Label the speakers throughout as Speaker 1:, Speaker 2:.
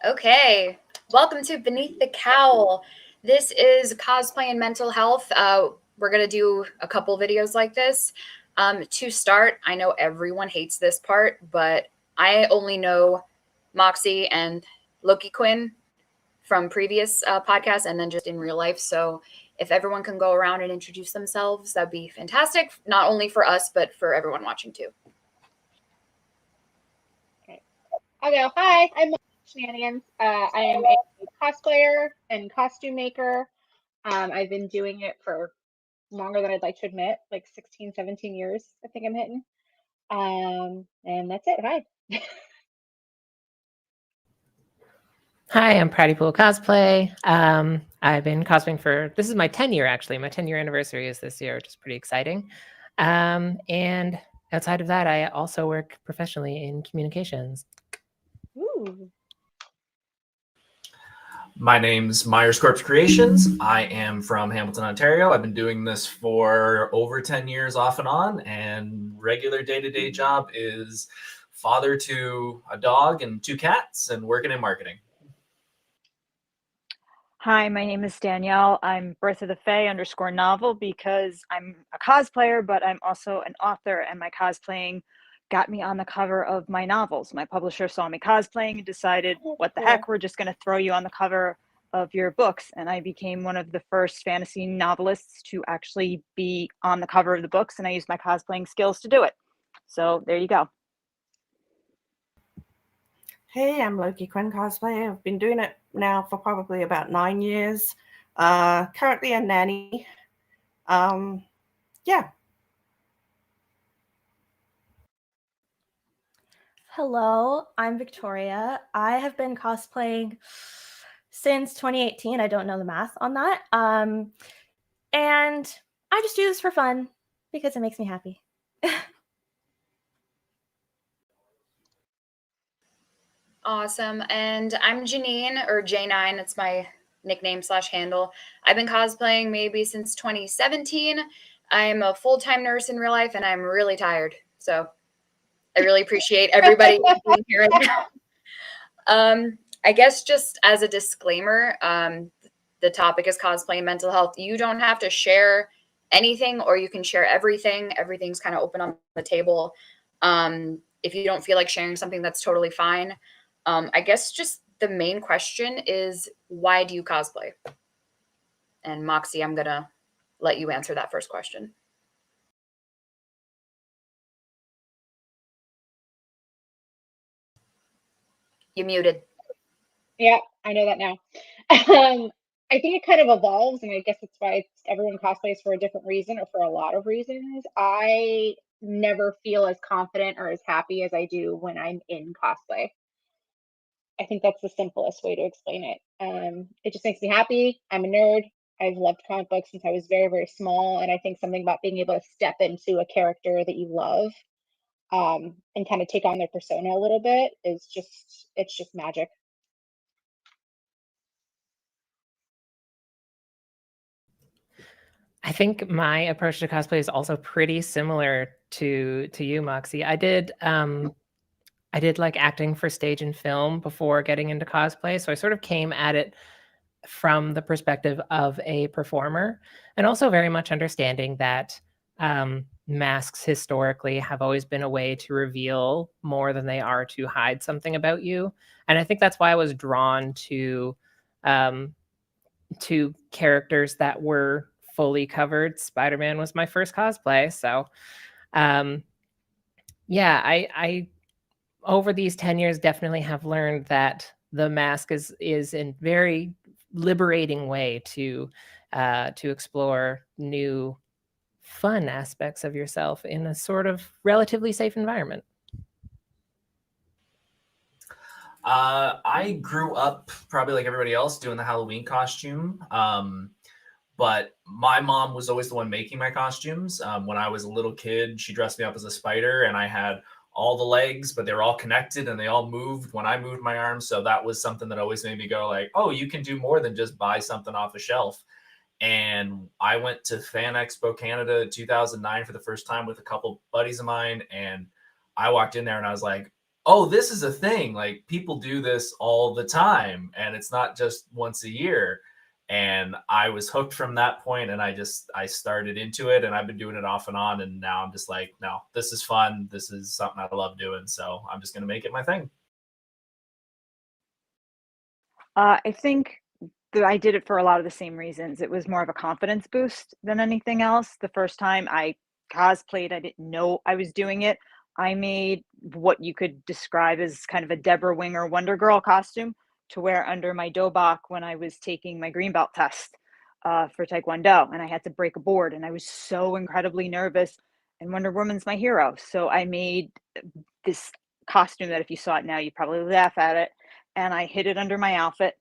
Speaker 1: Okay, welcome to Beneath the Cowl. This is cosplay and mental health. We're going to do a couple videos like this. To start, I know everyone hates this part, but I only know Moxie and Loki Quinn from previous podcasts and then just in real life. So if everyone can go around and introduce themselves, that'd be fantastic, not only for us, but for everyone watching too.
Speaker 2: Okay. I'll go. Hi, I'm Shenanigans. I am a cosplayer and costume maker. I've been doing it for longer than I'd like to admit, like 16, 17 years, I think I'm hitting. And that's it. Hi.
Speaker 3: Hi, I'm Pratty Pool Cosplay. I've been cosplaying this is my 10-year actually. My 10-year anniversary is this year, which is pretty exciting. And outside of that, I also work professionally in communications.
Speaker 2: Ooh.
Speaker 4: My name's Myers Corpse Creations. I am from Hamilton, Ontario. I've been doing this for over 10 years off and on, and regular day-to-day job is father to a dog and 2 cats and working in marketing.
Speaker 5: Hi, my name is Danielle. I'm Birth of the Fae _novel because I'm a cosplayer, but I'm also an author, and my cosplaying got me on the cover of my novels. My publisher saw me cosplaying and decided, what the heck, we're just going to throw you on the cover of your books. And I became one of the first fantasy novelists to actually be on the cover of the books, and I used my cosplaying skills to do it. So there you go.
Speaker 6: Hey, I'm Loki Quinn Cosplay. I've been doing it now for probably about 9 years. Currently a nanny. Yeah.
Speaker 7: Hello, I'm Victoria. I have been cosplaying since 2018. I don't know the math on that. And I just do this for fun because it makes me happy.
Speaker 1: Awesome. And I'm Janine, or J9. That's my nickname / handle. I've been cosplaying maybe since 2017. I'm a full-time nurse in real life, and I'm really tired. So I really appreciate everybody being here right now. I guess just as a disclaimer, the topic is cosplay and mental health. You don't have to share anything, or you can share everything. Everything's kind of open on the table. If you don't feel like sharing something, that's totally fine. I guess just the main question is, why do you cosplay? And Moxie, I'm going to let you answer that first question. You muted.
Speaker 2: Yeah, I know that now. I think it kind of evolves, and I guess it's why everyone cosplays for a different reason or for a lot of reasons. I never feel as confident or as happy as I do when I'm in cosplay. I think that's the simplest way to explain it. It just makes me happy. I'm a nerd. I've loved comic books since I was very, very small. And I think something about being able to step into a character that you love and kind of take on their persona a little bit is it's just magic.
Speaker 3: I think my approach to cosplay is also pretty similar to you, Moxie. I did like acting for stage and film before getting into cosplay, so I sort of came at it from the perspective of a performer, and also very much understanding that masks historically have always been a way to reveal more than they are to hide something about you. And I think that's why I was drawn to characters that were fully covered. Spider-Man was my first cosplay. So yeah, I over these 10 years definitely have learned that the mask is a very liberating way to explore new fun aspects of yourself in a sort of relatively safe environment.
Speaker 4: I grew up probably like everybody else doing the Halloween costume. But my mom was always the one making my costumes. When I was a little kid, she dressed me up as a spider, and I had all the legs, but they were all connected and they all moved when I moved my arms. So that was something that always made me go like, oh, you can do more than just buy something off a shelf. And I went to Fan Expo Canada in 2009 for the first time with a couple buddies of mine. And I walked in there and I was like, oh, this is a thing. Like people do this all the time, and it's not just once a year. And I was hooked from that point, and I started into it, and I've been doing it off and on, and now I'm just like, no, this is fun. This is something I love doing, so I'm just gonna make it my thing.
Speaker 5: I think that I did it for a lot of the same reasons. It was more of a confidence boost than anything else. The first time I cosplayed, I didn't know I was doing it. I made what you could describe as kind of a Deborah Winger Wonder Girl costume to wear under my dobok when I was taking my green belt test for Taekwondo, and I had to break a board, and I was so incredibly nervous. And Wonder Woman's my hero, so I made this costume that if you saw it now, you'd probably laugh at it. And I hid it under my outfit,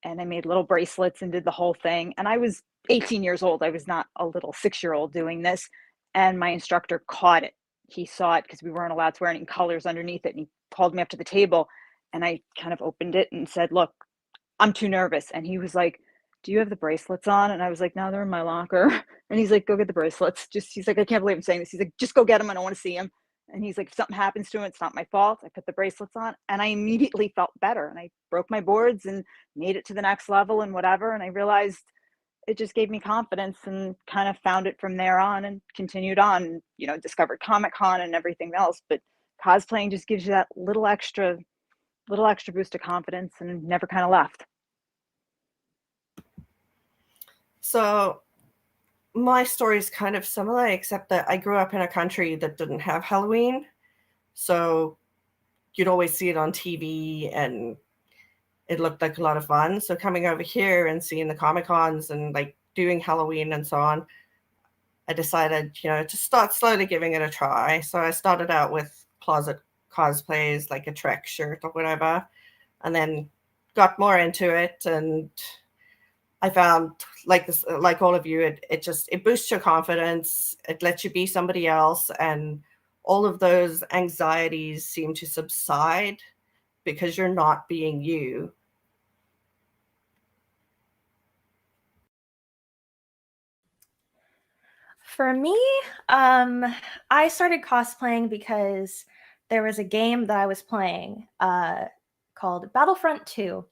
Speaker 5: and I made little bracelets and did the whole thing. And I was 18 years old. I was not a little 6-year-old doing this. And my instructor caught it. He saw it because we weren't allowed to wear any colors underneath it. And he called me up to the table, and I kind of opened it and said, "Look, I'm too nervous." And he was like, "Do you have the bracelets on?" And I was like, "No, they're in my locker." And he's like, "Go get the bracelets." He's like, "I can't believe I'm saying this." He's like, "Just go get them. I don't want to see them." And he's like, "If something happens to him, it's not my fault." I put the bracelets on, and I immediately felt better. And I broke my boards and made it to the next level and whatever. And I realized it just gave me confidence, and kind of found it from there on and continued on, discovered Comic Con and everything else. But cosplaying just gives you that little extra boost of confidence, and never kind of left.
Speaker 6: So my story is kind of similar, except that I grew up in a country that didn't have Halloween. So you'd always see it on TV, and it looked like a lot of fun. So coming over here and seeing the Comic Cons and like doing Halloween and so on, I decided, to start slowly giving it a try. So I started out with closet cosplays, like a Trek shirt or whatever, and then got more into it. And I found, like this, like all of you, it boosts your confidence. It lets you be somebody else, and all of those anxieties seem to subside because you're not being you.
Speaker 7: For me, I started cosplaying because there was a game that I was playing called Battlefront 2,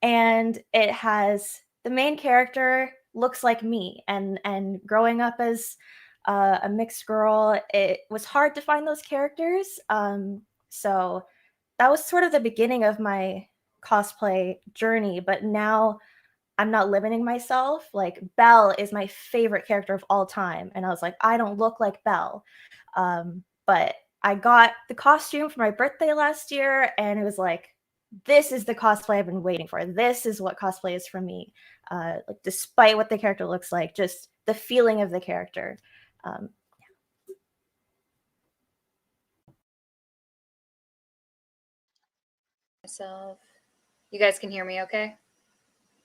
Speaker 7: and it has the main character looks like me, and growing up as a mixed girl, it was hard to find those characters. So that was sort of the beginning of my cosplay journey, but now I'm not limiting myself. Like Belle is my favorite character of all time, and I was like, I don't look like Belle, but I got the costume for my birthday last year, and it was like, this is the cosplay I've been waiting for. This is what cosplay is for me. Like, despite what the character looks like, just the feeling of the character.
Speaker 1: Myself. You guys can hear me okay?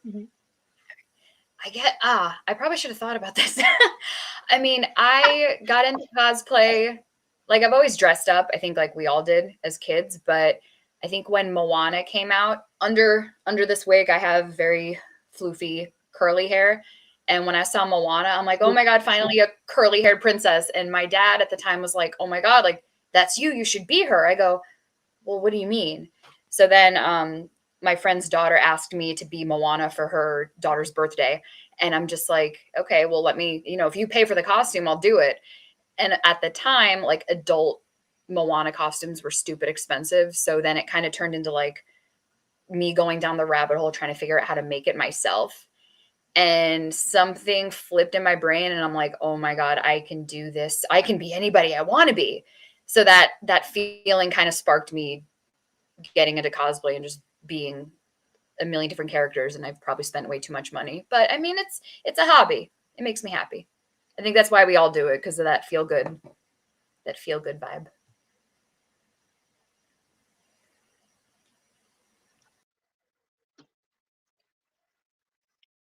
Speaker 2: Mhm.
Speaker 1: I probably should have thought about this. I mean, I got into cosplay, like I've always dressed up, I think like we all did as kids, but I think when Moana came out, under this wig, I have very floofy curly hair. And when I saw Moana, I'm like, oh my God, finally a curly haired princess. And my dad at the time was like, oh my God, like that's you. You should be her. I go, well, what do you mean? So then my friend's daughter asked me to be Moana for her daughter's birthday. And I'm just like, okay, well, let me, if you pay for the costume, I'll do it. And at the time, like adult Moana costumes were stupid expensive. So then it kind of turned into like me going down the rabbit hole trying to figure out how to make it myself. And something flipped in my brain, and I'm like, oh my God, I can do this. I can be anybody I want to be. So that feeling kind of sparked me getting into cosplay and just being a million different characters. And I've probably spent way too much money, but I mean, it's a hobby. It makes me happy. I think that's why we all do it, because of that feel good vibe.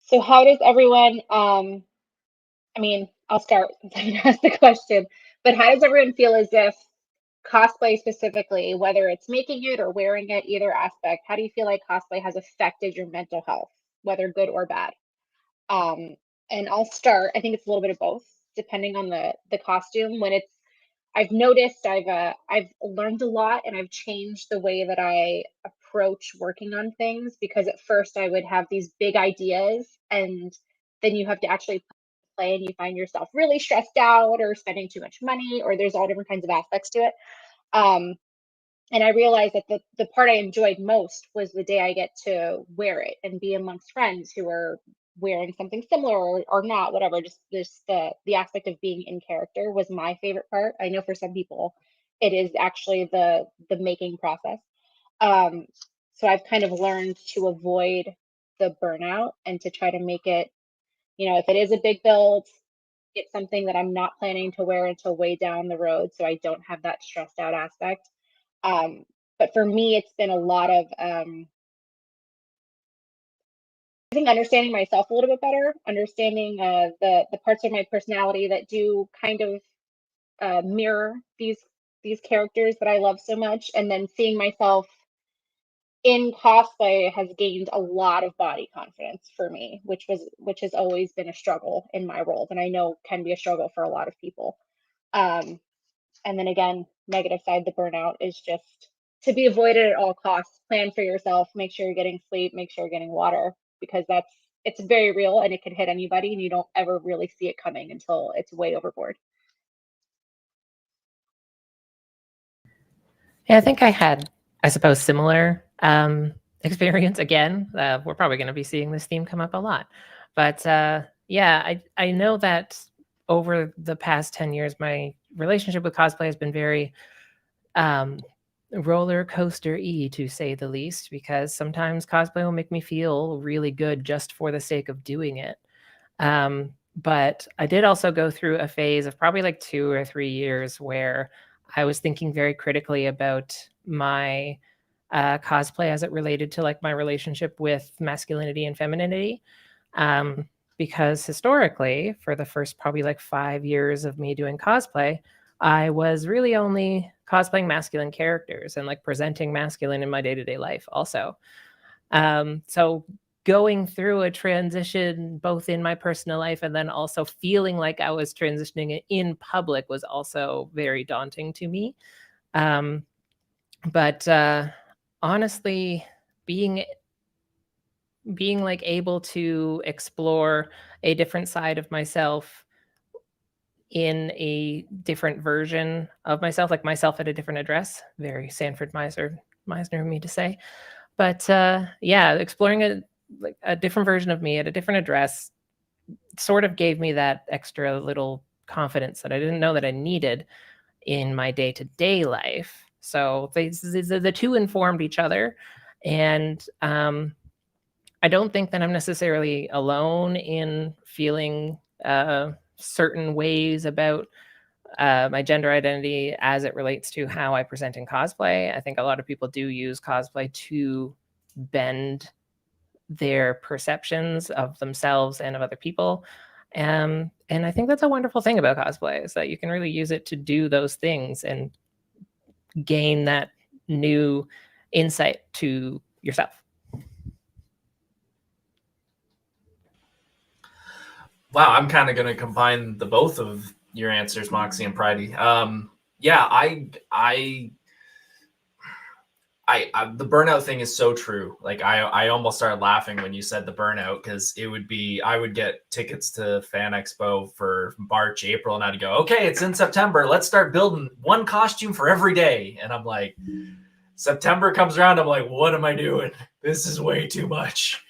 Speaker 2: So how does everyone, I mean, I'll start since I'm gonna ask the question, but how does everyone feel as if cosplay specifically, whether it's making it or wearing it, either aspect, how do you feel like cosplay has affected your mental health, whether good or bad? Um, and I'll start, I think it's a little bit of both, depending on the costume. When it's, I've noticed I've learned a lot, and I've changed the way that I approach working on things, because at first I would have these big ideas, and then you have to actually play and you find yourself really stressed out or spending too much money, or there's all different kinds of aspects to it. Um, and I realized that the part I enjoyed most was the day I get to wear it and be amongst friends who are wearing something similar, or not, whatever. Just the aspect of being in character was my favorite part. I know for some people it is actually the making process. Um, so I've kind of learned to avoid the burnout and to try to make it, if it is a big build, it's something that I'm not planning to wear until way down the road, so I don't have that stressed out aspect. But for me, it's been a lot of, I think, understanding myself a little bit better, understanding the parts of my personality that do kind of mirror these characters that I love so much, and then seeing myself in cosplay has gained a lot of body confidence for me, which has always been a struggle in my world, and I know can be a struggle for a lot of people. Um, and then again, negative side, the burnout is just to be avoided at all costs. Plan for yourself, make sure you're getting sleep, make sure you're getting water, because it's very real and it can hit anybody, and you don't ever really see it coming until it's way overboard.
Speaker 3: Yeah, I think I had, I suppose, similar experience. Again, we're probably going to be seeing this theme come up a lot. But yeah, I know that over the past 10 years, my relationship with cosplay has been very roller coaster-y, to say the least, because sometimes cosplay will make me feel really good just for the sake of doing it. But I did also go through a phase of probably like 2 or 3 years where I was thinking very critically about my cosplay as it related to like my relationship with masculinity and femininity. Because historically, for the first probably like 5 years of me doing cosplay, I was really only cosplaying masculine characters and like presenting masculine in my day-to-day life also. So going through a transition both in my personal life and then also feeling like I was transitioning in public was also very daunting to me. But honestly, being like able to explore a different side of myself in a different version of myself, like myself at a different address, very Sanford Meisner of me to say. But yeah, exploring a different version of me at a different address sort of gave me that extra little confidence that I didn't know that I needed in my day-to-day life. So the two informed each other. And I don't think that I'm necessarily alone in feeling certain ways about my gender identity as it relates to how I present in cosplay. I think a lot of people do use cosplay to bend their perceptions of themselves and of other people. And I think that's a wonderful thing about cosplay, is that you can really use it to do those things and gain that new insight to yourself.
Speaker 4: Wow, I'm kind of going to combine the both of your answers, Moxie and Pridey. Yeah, the burnout thing is so true. Like I almost started laughing when you said the burnout, because I would get tickets to Fan Expo for March, April, and I'd go, okay, it's in September. Let's start building one costume for every day. And I'm like, September comes around, I'm like, what am I doing? This is way too much.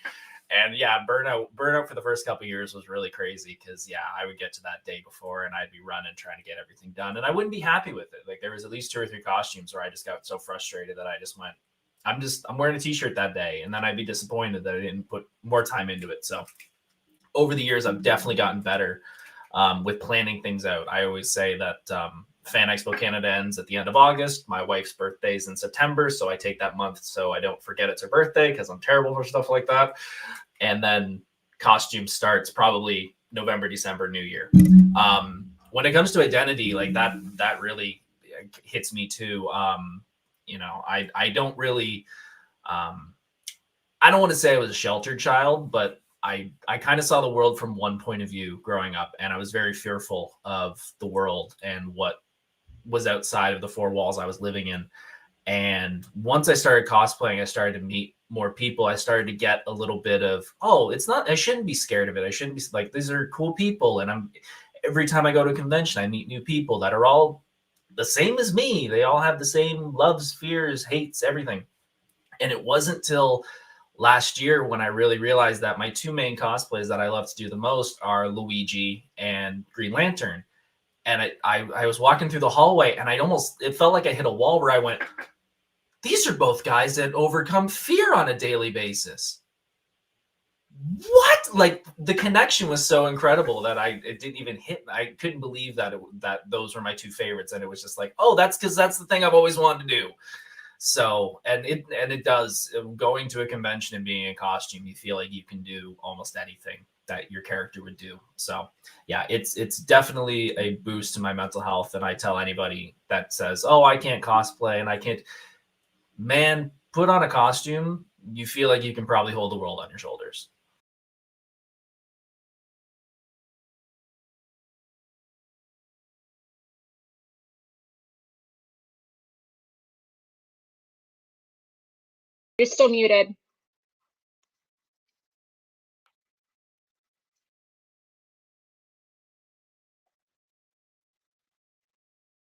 Speaker 4: And yeah, burnout for the first couple of years was really crazy, because yeah, I would get to that day before and I'd be running trying to get everything done, and I wouldn't be happy with it. Like there was at least 2 or 3 costumes where I just got so frustrated that I just went, I'm wearing a t-shirt that day, and then I'd be disappointed that I didn't put more time into it. So over the years, I've definitely gotten better with planning things out. I always say that Fan Expo Canada ends at the end of August. My wife's birthday is in September, so I take that month so I don't forget it's her birthday, because I'm terrible for stuff like that. And then costume starts probably November, December, New Year. When it comes to identity, like that really hits me too. I don't really, I don't want to say I was a sheltered child, but I kind of saw the world from one point of view growing up, and I was very fearful of the world and what was outside of the four walls I was living in. And once I started cosplaying, I started to meet more people. I started to get a little bit of, oh, it's not, I shouldn't be scared of it. I shouldn't be like, these are cool people. And every time I go to a convention, I meet new people that are all the same as me. They all have the same loves, fears, hates, everything. And it wasn't till last year when I really realized that my two main cosplays that I love to do the most are Luigi and Green Lantern. And I was walking through the hallway and it felt like I hit a wall where I went, these are both guys that overcome fear on a daily basis. What? Like, the connection was so incredible that it didn't even hit. I couldn't believe that those were my two favorites. And it was just like, oh, that's because that's the thing I've always wanted to do. So, and it does, going to a convention and being in costume, you feel like you can do almost anything that your character would do. So yeah, it's definitely a boost to my mental health. And I tell anybody that says, oh, I can't cosplay and I can't, man, put on a costume. You feel like you can probably hold the world on your shoulders.
Speaker 2: You're still muted.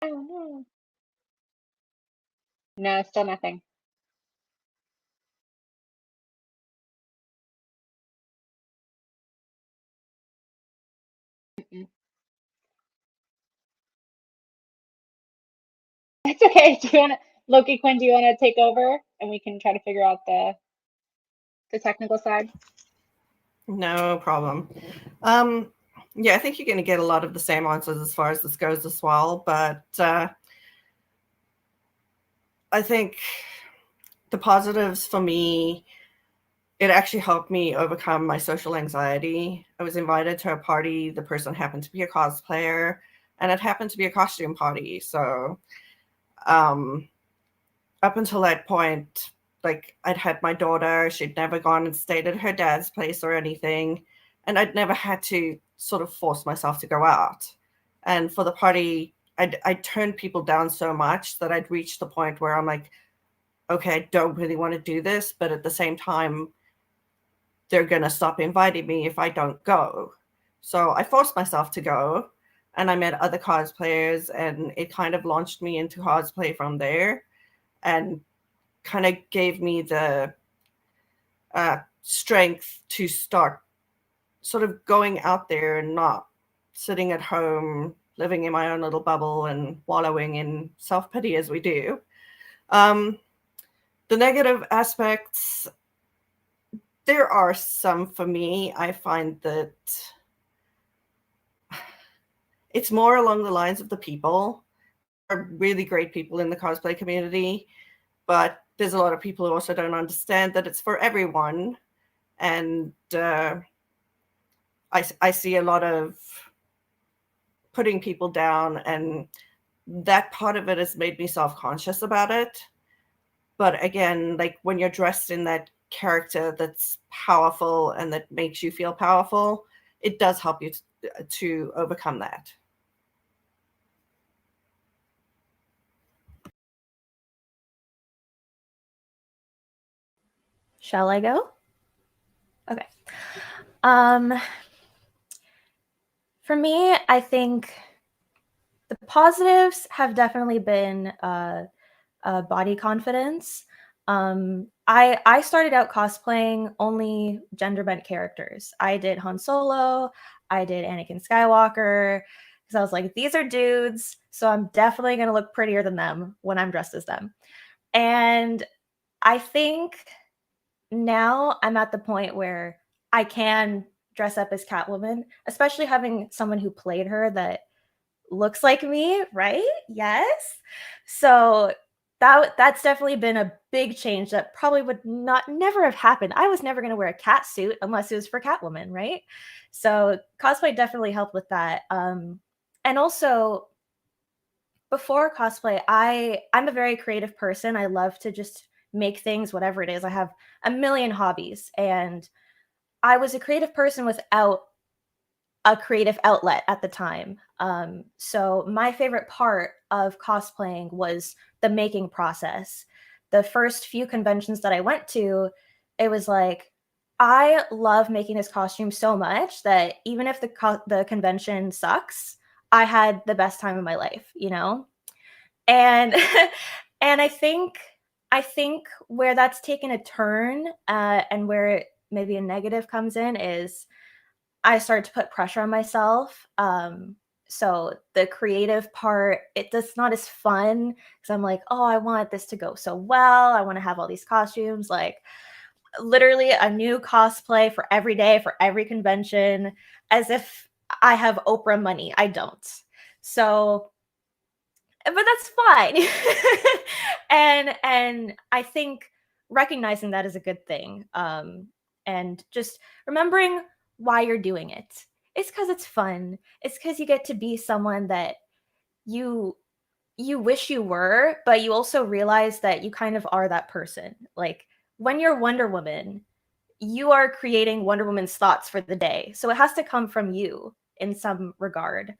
Speaker 2: Oh no. No, still nothing. Mm-mm. It's okay. Do you want to, Loki Quinn? Do you want to take over and we can try to figure out the technical side?
Speaker 6: No problem. Yeah, I think you're going to get a lot of the same answers as far as this goes as well. But I think the positives for me, it actually helped me overcome my social anxiety. I was invited to a party. The person happened to be a cosplayer, and it happened to be a costume party. So up until that point, like, I'd had my daughter. She'd never gone and stayed at her dad's place or anything. And I'd never had to sort of force myself to go out. And for the party, I'd turned people down so much that I'd reached the point where I'm like, okay, I don't really want to do this. But at the same time, they're going to stop inviting me if I don't go. So I forced myself to go. And I met other cosplayers. And it kind of launched me into cosplay from there. And kind of gave me the strength to start sort of going out there and not sitting at home, living in my own little bubble and wallowing in self-pity as we do. The negative aspects, there are some for me. I find that it's more along the lines of the people. There are really great people in the cosplay community, but there's a lot of people who also don't understand that it's for everyone. And I see a lot of putting people down, and that part of it has made me self-conscious about it. But again, like, when you're dressed in that character that's powerful and that makes you feel powerful, it does help you to overcome that.
Speaker 7: Shall I go? Okay. For me, I think the positives have definitely been body confidence. I started out cosplaying only gender bent characters. I did Han Solo, I did Anakin Skywalker, because I was like, these are dudes, so I'm definitely going to look prettier than them when I'm dressed as them. And I think now I'm at the point where I can dress up as Catwoman, especially having someone who played her that looks like me, right? Yes. So that's definitely been a big change that probably would never have happened. I was never going to wear a cat suit unless it was for Catwoman, right? So cosplay definitely helped with that. And also, before cosplay, I'm a very creative person. I love to just make things, whatever it is. I have a million hobbies, and I was a creative person without a creative outlet at the time. So my favorite part of cosplaying was the making process. The first few conventions that I went to, it was like, I love making this costume so much that even if the convention sucks, I had the best time of my life, you know? And and I think where that's taken a turn, and where maybe a negative comes in is I started to put pressure on myself. So the creative part, it's not as fun because I'm like, oh, I want this to go so well. I want to have all these costumes, like literally a new cosplay for every day, for every convention, as if I have Oprah money. I don't. So, but that's fine. And I think recognizing that is a good thing. And just remembering why you're doing it. It's because it's fun. It's because you get to be someone that you you wish you were, but you also realize that you kind of are that person. Like when you're Wonder Woman, you are creating Wonder Woman's thoughts for the day. So it has to come from you in some regard.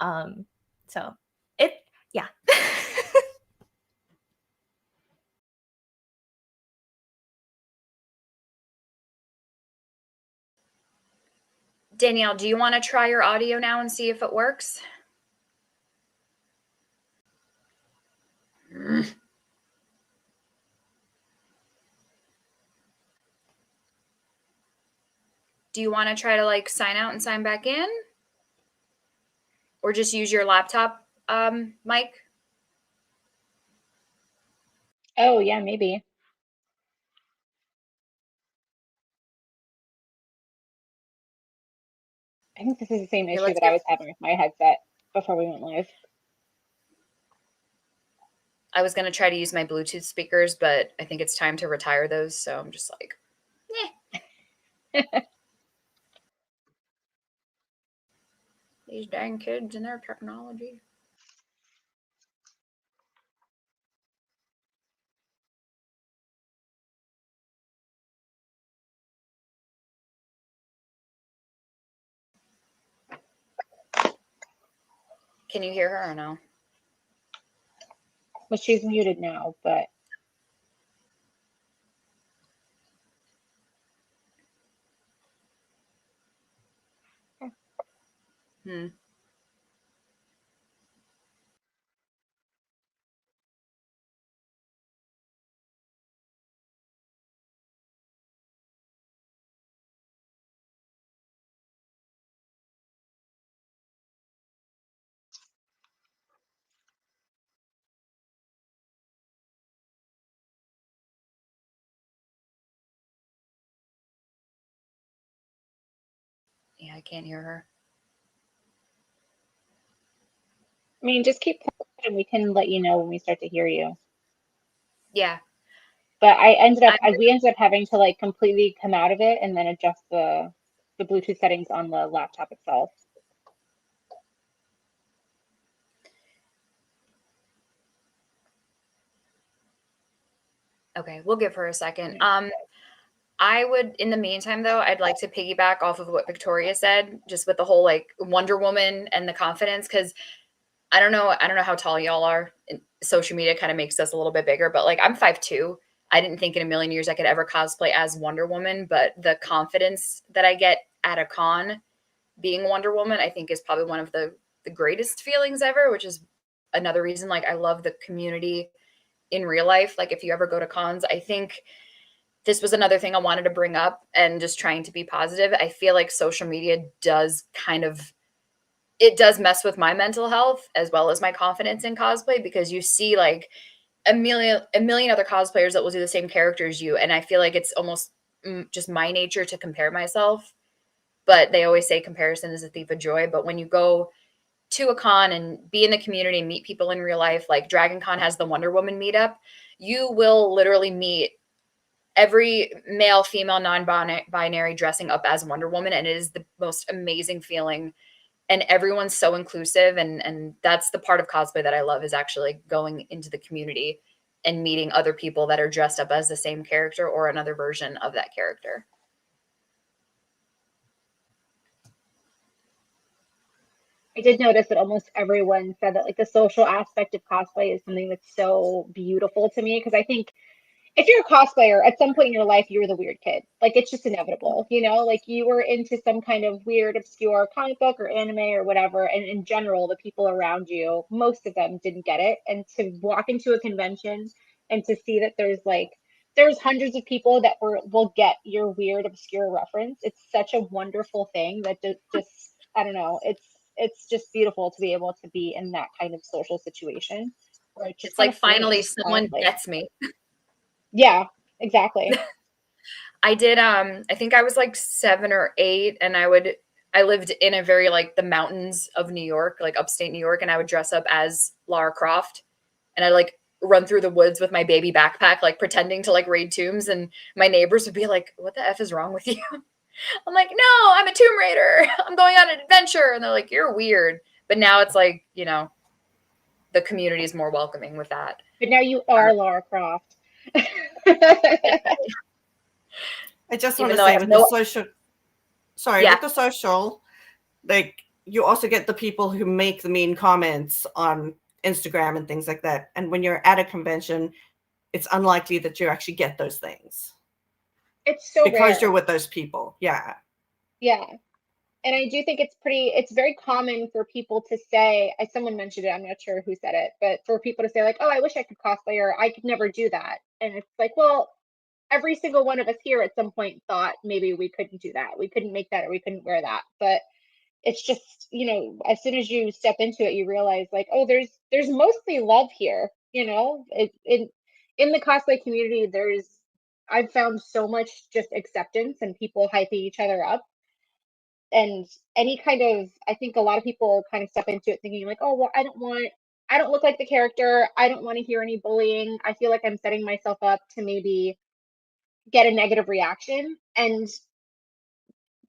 Speaker 7: So it, yeah.
Speaker 1: Danielle, do you want to try your audio now and see if it works? Do you want to try to like sign out and sign back in? Or just use your laptop mic?
Speaker 2: Oh, yeah, maybe. I think this is the same
Speaker 1: Here,
Speaker 2: issue
Speaker 1: let's
Speaker 2: that I
Speaker 1: give,
Speaker 2: was having with my headset before we went live.
Speaker 1: I was going to try to use my Bluetooth speakers, but I think it's time to retire those. So I'm just like, these dang kids and their technology. Can you hear her or no?
Speaker 2: Well, she's muted now, but
Speaker 1: Hmm. Yeah, I can't hear her.
Speaker 2: I mean, just keep playing and we can let you know when we start to hear you.
Speaker 1: Yeah.
Speaker 2: But we ended up having to like completely come out of it and then adjust the Bluetooth settings on the laptop itself.
Speaker 1: Okay, we'll give her a second. I would, in the meantime, though, I'd like to piggyback off of what Victoria said, just with the whole like Wonder Woman and the confidence, because I don't know how tall y'all are. Social media kind of makes us a little bit bigger, but like I'm 5'2". I didn't think in a million years I could ever cosplay as Wonder Woman, but the confidence that I get at a con being Wonder Woman, I think is probably one of the greatest feelings ever, which is another reason like I love the community in real life. Like if you ever go to cons, I think this was another thing I wanted to bring up and just trying to be positive. I feel like social media does kind of it does mess with my mental health as well as my confidence in cosplay because you see like a million other cosplayers that will do the same character as you, and I feel like it's almost just my nature to compare myself. But they always say comparison is a thief of joy. But when you go to a con and be in the community and meet people in real life, like Dragon Con has the Wonder Woman meetup, you will literally meet every male, female, non-binary dressing up as Wonder Woman, and it is the most amazing feeling. And everyone's so inclusive, and that's the part of cosplay that I love is actually going into the community and meeting other people that are dressed up as the same character or another version of that character.
Speaker 2: I did notice that almost everyone said that like the social aspect of cosplay is something that's so beautiful to me, because I think if you're a cosplayer, at some point in your life, you were the weird kid. Like, it's just inevitable, you know? Like, you were into some kind of weird, obscure comic book or anime or whatever. And in general, the people around you, most of them didn't get it. And to walk into a convention and to see that there's hundreds of people that will get your weird, obscure reference. It's such a wonderful thing that just I don't know. It's just beautiful to be able to be in that kind of social situation where it's just
Speaker 1: It's like
Speaker 2: kind of
Speaker 1: finally
Speaker 2: free,
Speaker 1: someone
Speaker 2: honestly.
Speaker 1: gets me.
Speaker 2: Yeah, exactly.
Speaker 1: I did I think I was like 7 or 8, and I lived in a very like the mountains of New York, like upstate New York, and I would dress up as Lara Croft, and I like run through the woods with my baby backpack, like pretending to like raid tombs, and my neighbors would be like, "What the F is wrong with you?" I'm like, "No, I'm a tomb raider. I'm going on an adventure." And they're like, "You're weird." But now it's like, you know, the community is more welcoming with that.
Speaker 2: But now you are Lara Croft.
Speaker 6: I just
Speaker 1: Even
Speaker 6: want to
Speaker 1: though I
Speaker 6: say
Speaker 1: have
Speaker 6: with
Speaker 1: no-
Speaker 6: the social, sorry,
Speaker 1: Yeah.
Speaker 6: with the social, like you also get the people who make the mean comments on Instagram and things like that. And when you're at a convention, it's unlikely that you actually get those things
Speaker 2: It's so
Speaker 6: because
Speaker 2: rare.
Speaker 6: you're with those people. Yeah.
Speaker 2: Yeah. And I do think it's very common for people to say, as someone mentioned it, I'm not sure who said it, but for people to say like, "Oh, I wish I could cosplay," or "I could never do that." And it's like, well, every single one of us here at some point thought maybe we couldn't do that. We couldn't make that, or we couldn't wear that. But it's just, you know, as soon as you step into it, you realize like, oh, there's mostly love here, you know. In the cosplay community, I've found so much just acceptance and people hyping each other up. And any kind of, I think a lot of people kind of step into it thinking like, oh, well, I don't look like the character. I don't want to hear any bullying. I feel like I'm setting myself up to maybe get a negative reaction. And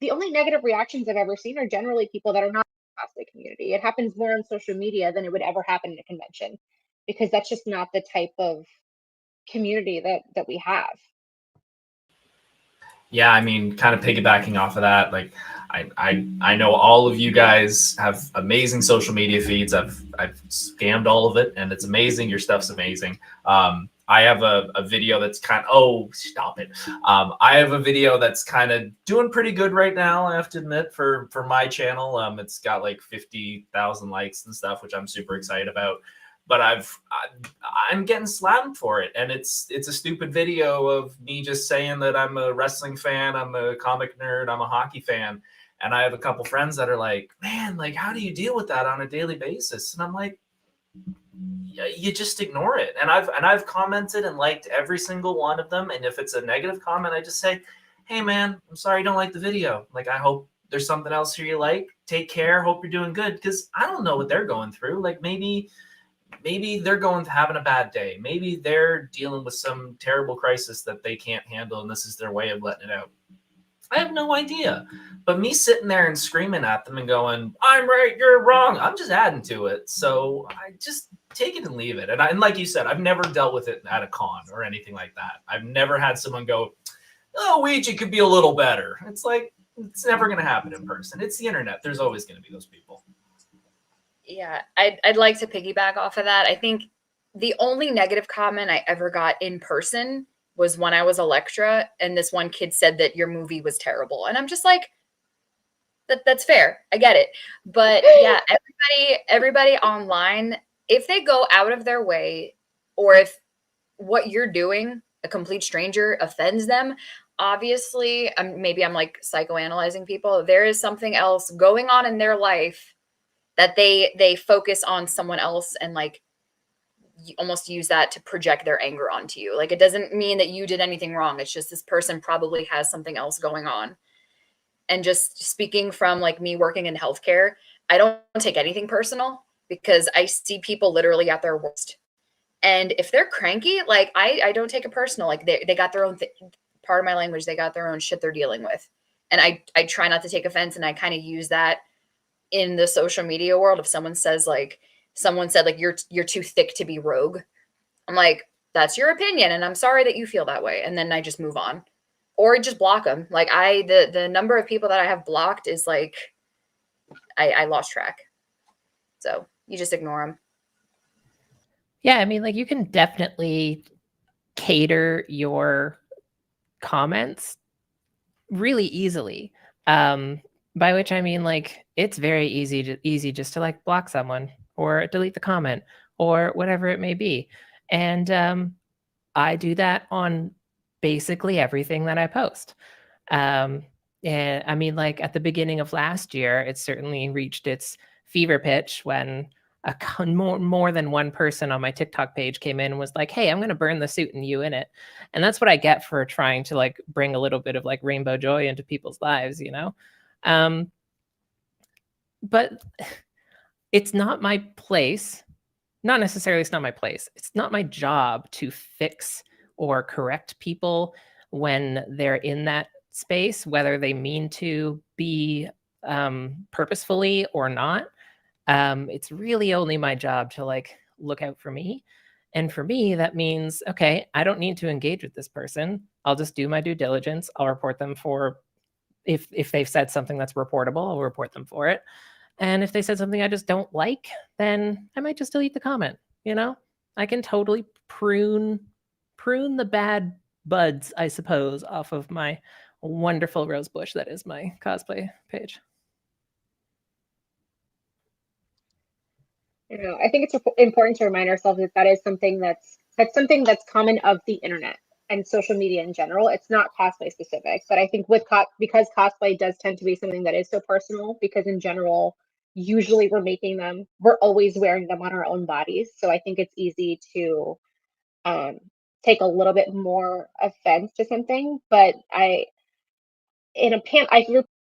Speaker 2: the only negative reactions I've ever seen are generally people that are not in the cosplay community. It happens more on social media than it would ever happen in a convention, because that's just not the type of community that we have.
Speaker 4: Yeah, I mean, kind of piggybacking off of that, like I know all of you guys have amazing social media feeds. I've scammed all of it, and it's amazing. Your stuff's amazing. I have a video that's stop it. I have a video that's kind of doing pretty good right now, I have to admit, for my channel. It's got like 50,000 likes and stuff, which I'm super excited about. But I'm getting slammed for it, and it's a stupid video of me just saying that I'm a wrestling fan, I'm a comic nerd, I'm a hockey fan, and I have a couple friends that are like, "Man, like, how do you deal with that on a daily basis?" And I'm like, you just ignore it. And I've commented and liked every single one of them. And if it's a negative comment, I just say, "Hey man, I'm sorry you don't like the video. Like, I hope there's something else here you like. Take care. Hope you're doing good." Because I don't know what they're going through. Like, maybe they're having a bad day. Maybe they're dealing with some terrible crisis that they can't handle, and this is their way of letting it out. I have no idea. But me sitting there and screaming at them and going, "I'm right, you're wrong," I'm just adding to it. So I just take it and leave it. And like you said, I've never dealt with it at a con or anything like that. I've never had someone go, "Oh, Ouija could be a little better." It's like, it's never going to happen in person. It's the internet. There's always going to be those people.
Speaker 1: Yeah, I'd like to piggyback off of that. I think the only negative comment I ever got in person was when I was Electra, and this one kid said that your movie was terrible. And I'm just like, that's fair. I get it. But yeah, everybody online, if they go out of their way, or if what you're doing, a complete stranger, offends them, obviously, maybe I'm like psychoanalyzing people. There is something else going on in their life that they focus on someone else, and like you almost use that to project their anger onto you. Like, it doesn't mean that you did anything wrong. It's just this person probably has something else going on. And just speaking from like me working in healthcare, I don't take anything personal, because I see people literally at their worst. And if they're cranky, like I don't take it personal. Like they got their own part of my language. They got their own shit they're dealing with. And I try not to take offense. And I kind of use that in the social media world. If someone said like you're too thick to be rogue, I'm like, that's your opinion, and I'm sorry that you feel that way. And then I just move on, or just block them. Like the number of people that I have blocked is like, I lost track. So you just ignore them.
Speaker 3: Yeah, I mean, like, you can definitely cater your comments really easily. By which I mean, like, it's very easy just to like block someone or delete the comment or whatever it may be. And I do that on basically everything that I post. And I mean, like, at the beginning of last year, it certainly reached its fever pitch when more than one person on my TikTok page came in and was like, "Hey, I'm going to burn the suit and you in it." And that's what I get for trying to like bring a little bit of like rainbow joy into people's lives, you know? Um, but it's not my place. Not necessarily it's not my place. It's not my job to fix or correct people when they're in that space, whether they mean to be purposefully or not. It's really only my job to like look out for me. And for me, that means, okay, I don't need to engage with this person. I'll just do my due diligence. I'll report them for if they've said something that's reportable, I'll report them for it. And if they said something I just don't like, then I might just delete the comment, you know? I can totally prune the bad buds, I suppose, off of my wonderful rose bush that is my cosplay page.
Speaker 2: You know, I think it's important to remind ourselves that that is something that's common of the internet and social media in general. It's not cosplay specific, but I think because cosplay does tend to be something that is so personal, because in general, usually we're always wearing them on our own bodies. So I think it's easy to take a little bit more offense to something. But I hear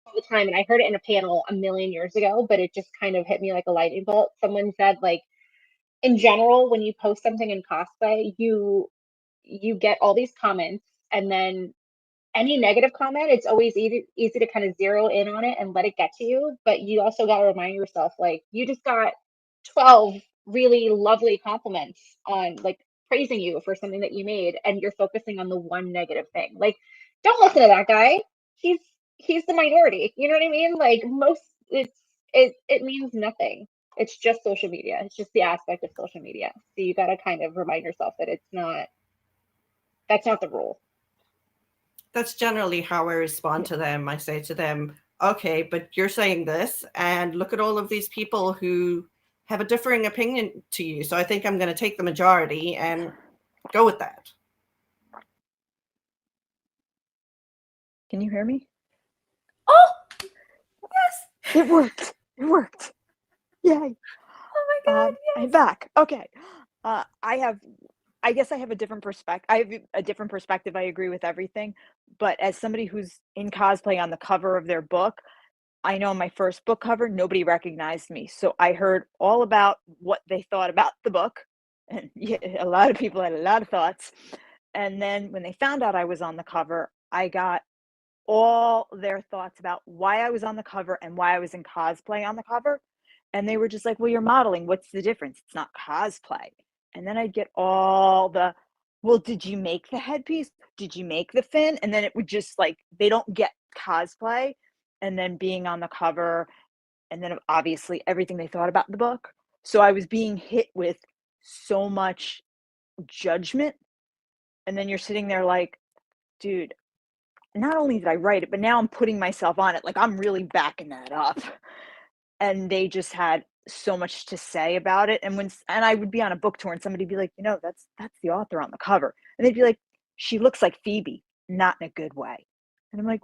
Speaker 2: all the time, and I heard it in a panel a million years ago, but it just kind of hit me like a lightning bolt. Someone said, like, in general, when you post something in cosplay, you get all these comments, and then any negative comment, it's always easy to kind of zero in on it and let it get to you. But you also got to remind yourself, like, you just got 12 really lovely compliments on, like, praising you for something that you made, and you're focusing on the one negative thing. Like, don't listen to that guy. He's he's the minority. You know what I mean? Like, it means nothing. It's just social media. It's just the aspect of social media. So you got to kind of remind yourself that that's not the rule.
Speaker 6: That's generally how I respond to them. I say to them, okay, but you're saying this, and look at all of these people who have a differing opinion to you. So I think I'm going to take the majority and go with that.
Speaker 5: Can you hear me?
Speaker 7: Oh, yes.
Speaker 5: It worked. It worked. Yay.
Speaker 7: Oh my God. Yes.
Speaker 5: I'm back. Okay. I guess I have a different perspective. I have a different perspective. I agree with everything. But as somebody who's in cosplay on the cover of their book, I know my first book cover, nobody recognized me. So I heard all about what they thought about the book. And yeah, a lot of people had a lot of thoughts. And then when they found out I was on the cover, I got all their thoughts about why I was on the cover and why I was in cosplay on the cover. And they were just like, well, you're modeling. What's the difference? It's not cosplay. And then I'd get all the, well, did you make the headpiece? Did you make the fin? And then it would just like, they don't get cosplay. And then being on the cover, and then obviously everything they thought about the book. So I was being hit with so much judgment. And then you're sitting there like, dude, not only did I write it, but now I'm putting myself on it. Like, I'm really backing that up. And they just had so much to say about it. And I would be on a book tour and somebody'd be like, you know, that's the author on the cover. And they'd be like, she looks like Phoebe, not in a good way. And I'm like,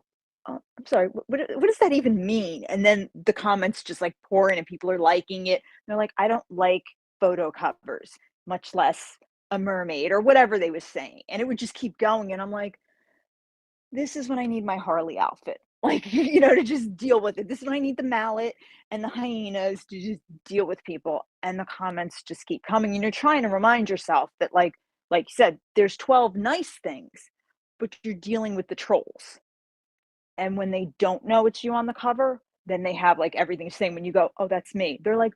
Speaker 5: oh, I'm sorry, what does that even mean? And then the comments just like pour in and people are liking it. And they're like, I don't like photo covers, much less a mermaid or whatever they was saying. And it would just keep going. And I'm like, this is when I need my Harley outfit. Like, you know, to just deal with it. This is when I need the mallet and the hyenas to just deal with people. And the comments just keep coming. And you're trying to remind yourself that, like you said, there's 12 nice things, but you're dealing with the trolls. And when they don't know it's you on the cover, then they have like everything saying, when you go, oh, that's me. They're like,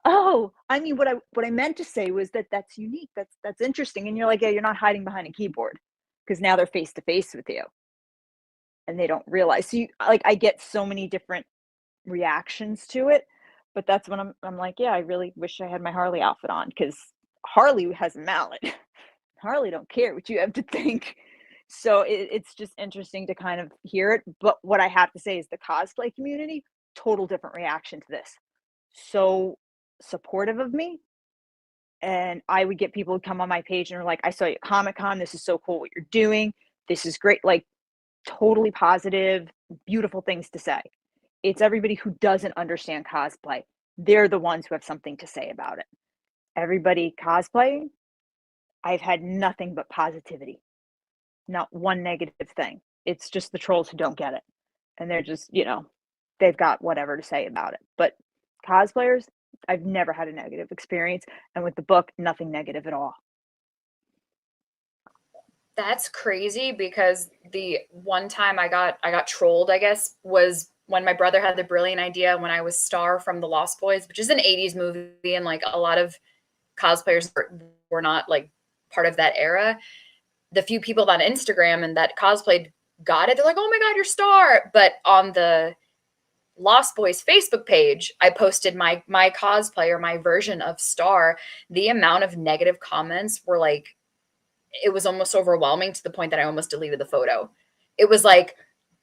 Speaker 5: oh, I mean, what I meant to say was that's unique. That's interesting. And you're like, yeah, you're not hiding behind a keyboard, because now they're face to face with you and they don't realize. So I get so many different reactions to it, But that's when I'm like, yeah, I really wish I had my Harley outfit on, because Harley has a mallet. Harley don't care what you have to think. So it's just interesting to kind of hear it. But what I have to say is the cosplay community, total different reaction to this. So supportive of me. And I would get people who come on my page and are like, I saw you at Comic-Con. This is so cool what you're doing. This is great. Like, totally positive, beautiful things to say. It's everybody who doesn't understand cosplay. They're the ones who have something to say about it. Everybody cosplaying, I've had nothing but positivity. Not one negative thing. It's just the trolls who don't get it. And they're just, they've got whatever to say about it. But cosplayers, I've never had a negative experience. And with the book, nothing negative at all.
Speaker 1: That's crazy, because the one time I got trolled, I guess, was when my brother had the brilliant idea when I was Star from The Lost Boys, which is an 80s movie, and like a lot of cosplayers were not like part of that era. The few people on Instagram and that cosplayed got it. They're like, "Oh my God, you're Star!" But on the Lost Boys Facebook page, I posted my cosplay, or my version of Star. The amount of negative comments were like, it was almost overwhelming, to the point that I almost deleted the photo. It was like,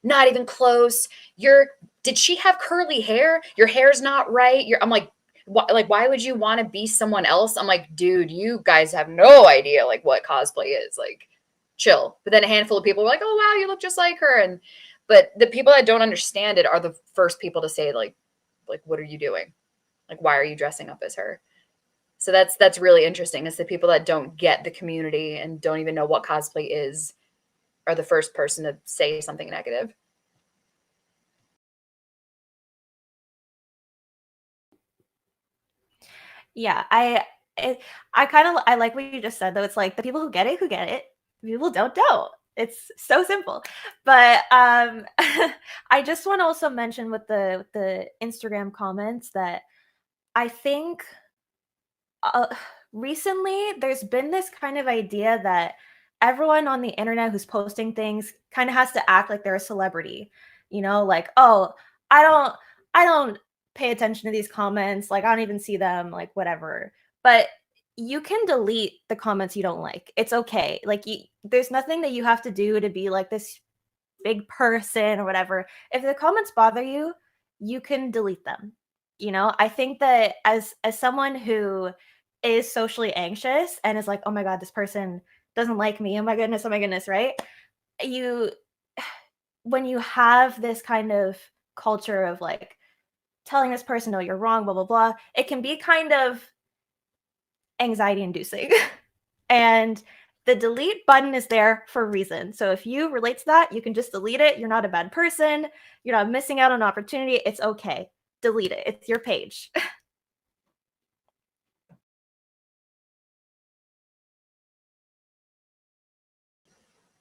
Speaker 1: not even close. Did she have curly hair? Your hair's not right. I'm like, why would you want to be someone else? I'm like, dude, you guys have no idea like what cosplay is. Like, chill. But then a handful of people were like, oh wow, you look just like her. But the people that don't understand it are the first people to say like, what are you doing? Like, why are you dressing up as her? So that's really interesting. It's the people that don't get the community and don't even know what cosplay is are the first person to say something negative.
Speaker 7: Yeah, I like what you just said, though. It's like the people who get it, people don't. It's so simple. But I just want to also mention with the Instagram comments that I think recently there's been this kind of idea that everyone on the internet who's posting things kind of has to act like they're a celebrity. Like, oh, I don't pay attention to these comments, like I don't even see them, like whatever. But you can delete the comments you don't like. It's okay. Like, there's nothing that you have to do to be like this big person or whatever. If the comments bother you, you can delete them. I think that as someone who is socially anxious and is like, oh my God, this person doesn't like me. Oh my goodness, right? You When you have this kind of culture of like telling this person, no, you're wrong, blah, blah, blah, it can be kind of anxiety inducing. And the delete button is there for a reason. So if you relate to that, you can just delete it. You're not a bad person. You're not missing out on opportunity. It's okay. Delete it. It's your page.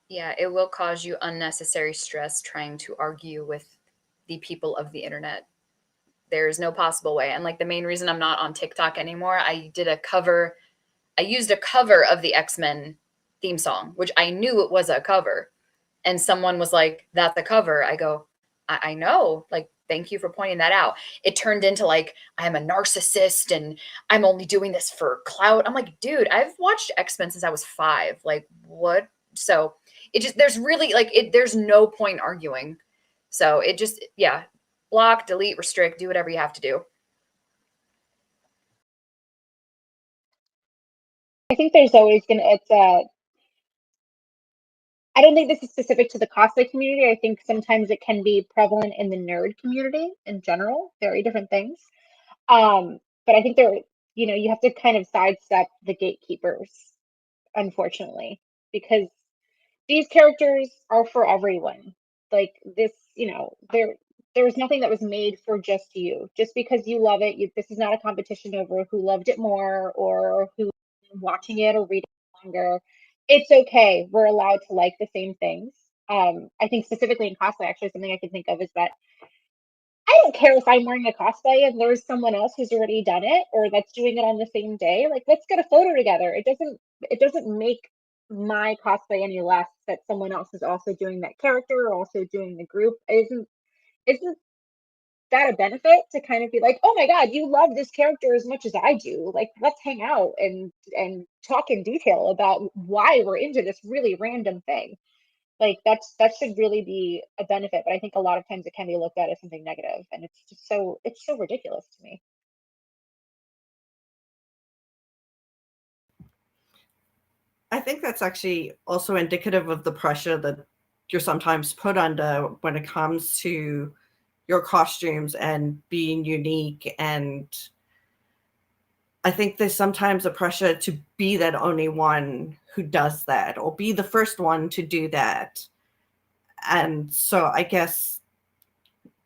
Speaker 1: Yeah, it will cause you unnecessary stress trying to argue with the people of the internet. There's no possible way. And like the main reason I'm not on TikTok anymore, I used a cover of the X-Men theme song, which I knew it was a cover. And someone was like, that's a cover. I go, I know. Like, thank you for pointing that out. It turned into like, I'm a narcissist and I'm only doing this for clout. I'm like, dude, I've watched X-Men since I was 5. Like, what? So there's really like, there's no point arguing. So yeah, block, delete, restrict, do whatever you have to do.
Speaker 2: I think there's always gonna. I don't think this is specific to the cosplay community. I think sometimes it can be prevalent in the nerd community in general. Very different things. But I think you have to kind of sidestep the gatekeepers, unfortunately, because these characters are for everyone. Like this, there's nothing that was made for just you. Just because you love it, this is not a competition over who loved it more or who watching it or reading it longer. It's okay. We're allowed to like the same things. I think specifically in cosplay, actually, something I can think of is that I don't care if I'm wearing a cosplay and there's someone else who's already done it or that's doing it on the same day. Like, let's get a photo together. It doesn't make my cosplay any less that someone else is also doing that character or also doing the group. It isn't that a benefit to kind of be like, oh my God, you love this character as much as I do. Like, let's hang out and talk in detail about why we're into this really random thing. Like that should really be a benefit. But I think a lot of times it can be looked at as something negative, and it's so ridiculous to me.
Speaker 6: I think that's actually also indicative of the pressure that you're sometimes put under when it comes to your costumes and being unique. And I think there's sometimes a pressure to be that only one who does that or be the first one to do that. And so I guess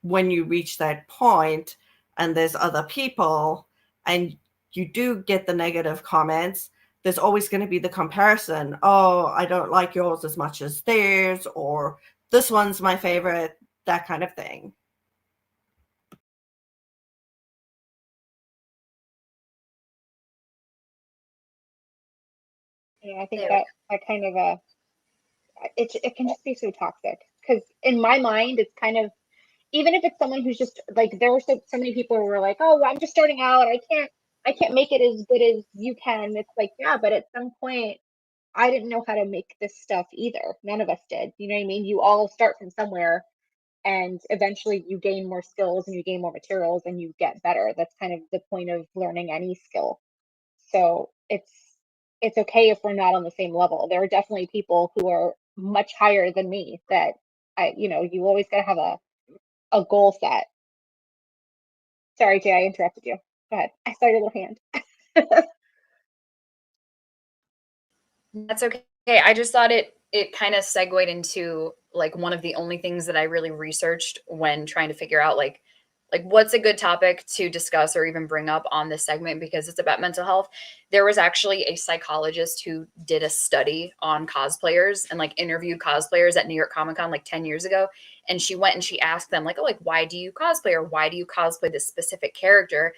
Speaker 6: when you reach that point and there's other people and you do get the negative comments, there's always going to be the comparison. Oh, I don't like yours as much as theirs, or this one's my favorite, that kind of thing.
Speaker 2: Yeah, I think that kind of it can just be so toxic, because in my mind it's kind of, even if it's someone who's just like, there were so many people who were like, oh, I'm just starting out, I can't make it as good as you can. It's like, yeah, but at some point I didn't know how to make this stuff either. None of us did. You know what I mean? You all start from somewhere, and eventually you gain more skills and you gain more materials and you get better. That's kind of the point of learning any skill. So it's okay if we're not on the same level. There are definitely people who are much higher than me that you always got to have a goal set. Sorry, Jay, I interrupted you. Go ahead. I saw your little hand.
Speaker 1: That's okay. I just thought it kind of segued into like one of the only things that I really researched when trying to figure out like what's a good topic to discuss or even bring up on this segment, because it's about mental health. There was actually a psychologist who did a study on cosplayers and like interviewed cosplayers at New York Comic Con like 10 years ago. And she went and she asked them like, oh, like, why do you cosplay, or why do you cosplay this specific character?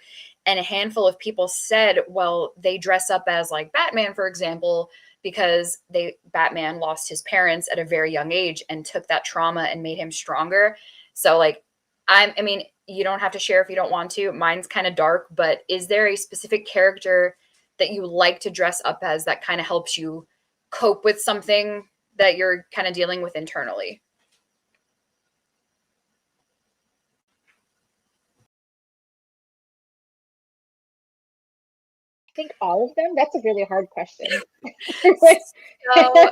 Speaker 1: And a handful of people said, well, they dress up as like Batman, for example, because Batman lost his parents at a very young age and took that trauma and made him stronger. So like, I mean, you don't have to share if you don't want to. Mine's kind of dark, but is there a specific character that you like to dress up as that kind of helps you cope with something that you're kind of dealing with internally?
Speaker 2: I think all of them. That's a really hard question.
Speaker 1: So,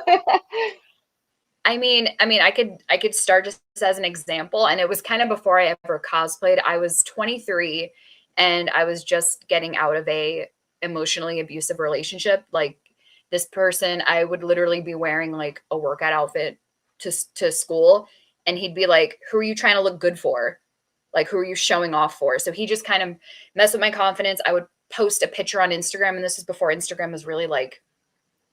Speaker 1: I mean, I could start just as an example, and it was kind of before I ever cosplayed. I was 23, and I was just getting out of a emotionally abusive relationship. Like this person, I would literally be wearing like a workout outfit to school, and he'd be like, "Who are you trying to look good for? Like, who are you showing off for?" So he just kind of messed with my confidence. I would post a picture on Instagram, and this is before Instagram was really like,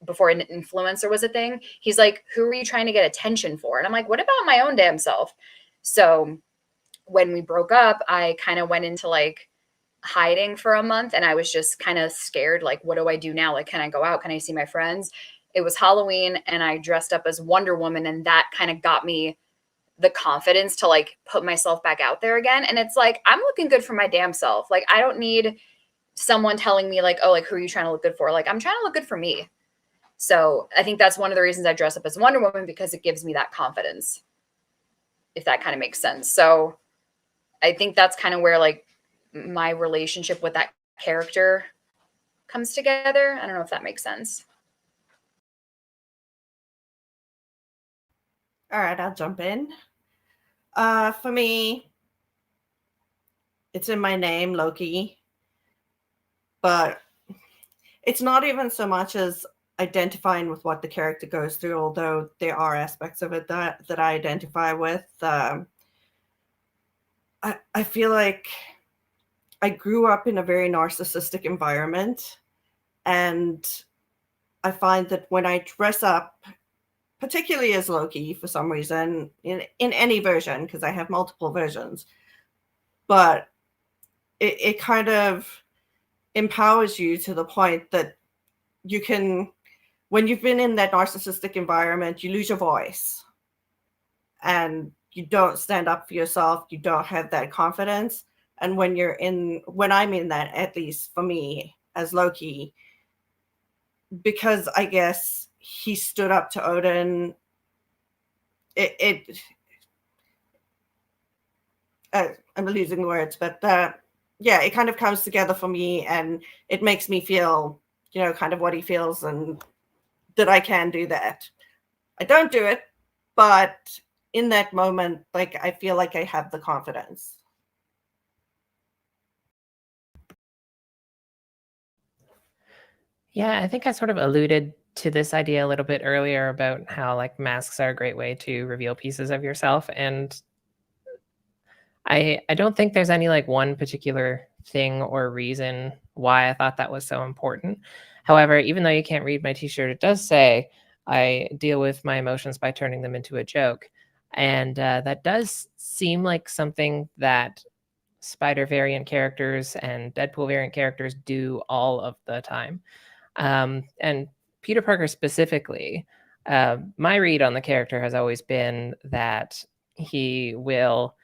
Speaker 1: before an influencer was a thing. He's like, who are you trying to get attention for? And I'm like, what about my own damn self? So when we broke up, I kind of went into like hiding for a month, and I was just kind of scared. Like, what do I do now? Like, can I go out? Can I see my friends? It was Halloween, and I dressed up as Wonder Woman, and that kind of got me the confidence to like put myself back out there again. And it's like, I'm looking good for my damn self. Like, I don't need someone telling me like, oh, like, who are you trying to look good for? Like, I'm trying to look good for me. So I think that's one of the reasons I dress up as Wonder Woman, because it gives me that confidence, if that kind of makes sense. So I think that's kind of where like my relationship with that character comes together. I don't know if that makes sense.
Speaker 6: All right, I'll jump in. For me, it's in my name, Loki. But it's not even so much as identifying with what the character goes through, although there are aspects of it that I identify with. I feel like I grew up in a very narcissistic environment, and I find that when I dress up, particularly as Loki for some reason, in any version, because I have multiple versions, but it kind of empowers you to the point that you can, when you've been in that narcissistic environment, you lose your voice. And you don't stand up for yourself, you don't have that confidence. And when I'm in that, at least for me as Loki, because I guess he stood up to Odin, I'm losing words, but yeah, it kind of comes together for me, and it makes me feel, kind of what he feels, and that I can do that. I don't do it, but in that moment, like, I feel like I have the confidence.
Speaker 3: Yeah, I think I sort of alluded to this idea a little bit earlier about how like masks are a great way to reveal pieces of yourself. And I don't think there's any like one particular thing or reason why I thought that was so important. However, even though you can't read my t-shirt, it does say I deal with my emotions by turning them into a joke. And that does seem like something that Spider variant characters and Deadpool variant characters do all of the time. And Peter Parker specifically, my read on the character has always been that he will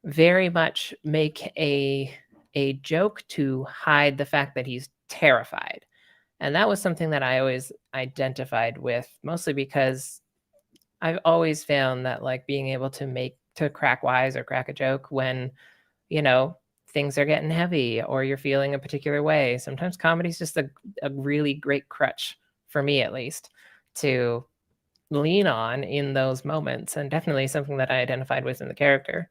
Speaker 3: very much make a joke to hide the fact that he's terrified. And that was something that I always identified with, mostly because I've always found that like being able to crack wise or crack a joke when, things are getting heavy or you're feeling a particular way. Sometimes comedy is just a really great crutch, for me at least, to lean on in those moments, and definitely something that I identified with in the character.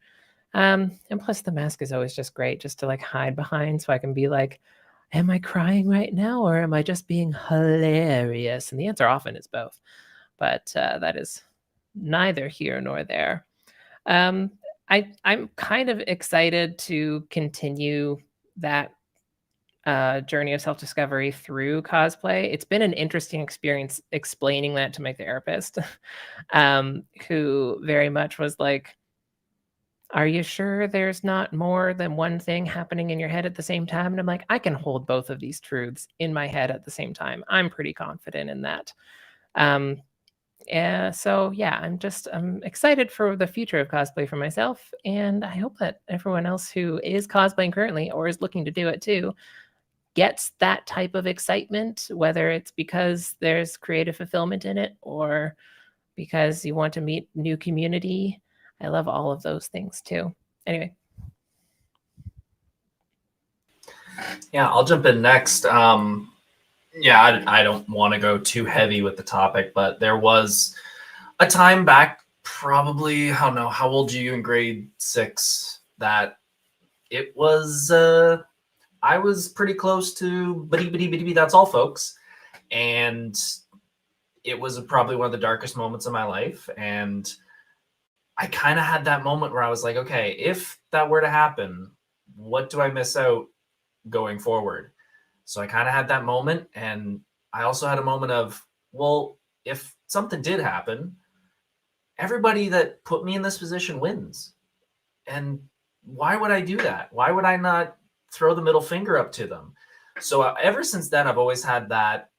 Speaker 3: And plus the mask is always just great just to like hide behind, so I can be like, am I crying right now or am I just being hilarious? And the answer often is both, but that is neither here nor there. I'm kind of excited to continue that journey of self-discovery through cosplay. It's been an interesting experience explaining that to my therapist, who very much was like, are you sure there's not more than one thing happening in your head at the same time? And I'm like, I can hold both of these truths in my head at the same time. I'm pretty confident in that. So yeah, I'm excited for the future of cosplay for myself, and I hope that everyone else who is cosplaying currently or is looking to do it too gets that type of excitement, whether it's because there's creative fulfillment in it or because you want to meet new community. I love all of those things too. Anyway.
Speaker 4: Yeah, I'll jump in next. Yeah, I don't want to go too heavy with the topic, but there was a time back, probably, I don't know, how old are you in grade 6, that it was, I was pretty close to bitty, that's all, folks. And it was probably one of the darkest moments of my life. And I kind of had that moment where I was like, okay, if that were to happen, what do I miss out going forward? So I kind of had that moment. And I also had a moment of, well, if something did happen, everybody that put me in this position wins. And why would I do that? Why would I not throw the middle finger up to them? So ever since then, I've always had that,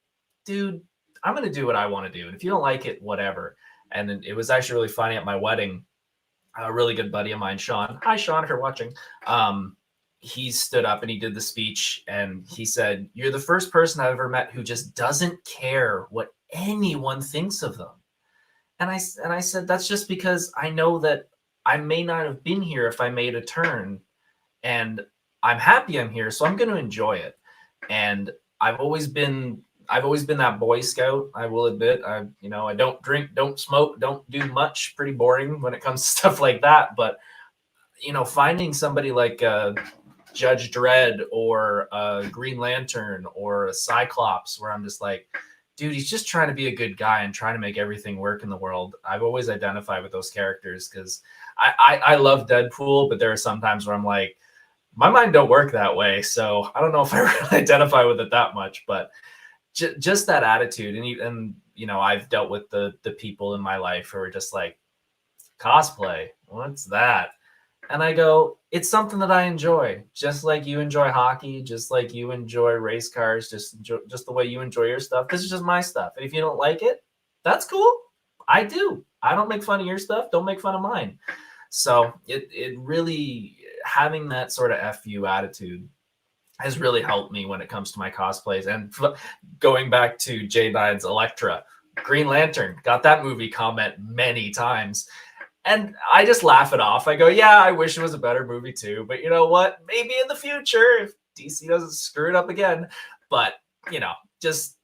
Speaker 4: dude, I'm going to do what I want to do. And if you don't like it, whatever. And it was actually really funny at my wedding. A really good buddy of mine, Sean. Hi, Sean, if you're watching. He stood up and he did the speech, and he said, you're the first person I've ever met who just doesn't care what anyone thinks of them. And I said, that's just because I know that I may not have been here if I made a turn, and I'm happy I'm here, so I'm going to enjoy it. And I've always been that Boy Scout. I will admit, I don't drink, don't smoke, don't do much. Pretty boring when it comes to stuff like that. But finding somebody like Judge Dredd or a Green Lantern or a Cyclops, where I'm just like, dude, he's just trying to be a good guy and trying to make everything work in the world. I've always identified with those characters because I love Deadpool, but there are some times where I'm like, my mind don't work that way. So I don't know if I really identify with it that much, but just that attitude. And I've dealt with the people in my life who are just like, cosplay, what's that? And I go, it's something that I enjoy, just like you enjoy hockey, just like you enjoy race cars, just the way you enjoy your stuff. This is just my stuff. And if you don't like it, that's cool. I do. I don't make fun of your stuff. Don't make fun of mine. So it really, having that sort of FU attitude has really helped me when it comes to my cosplays. And going back to J9's Elektra, Green Lantern, got that movie comment many times. And I just laugh it off. I go, yeah, I wish it was a better movie too. But you know what? Maybe in the future, if DC doesn't screw it up again. But, you know, just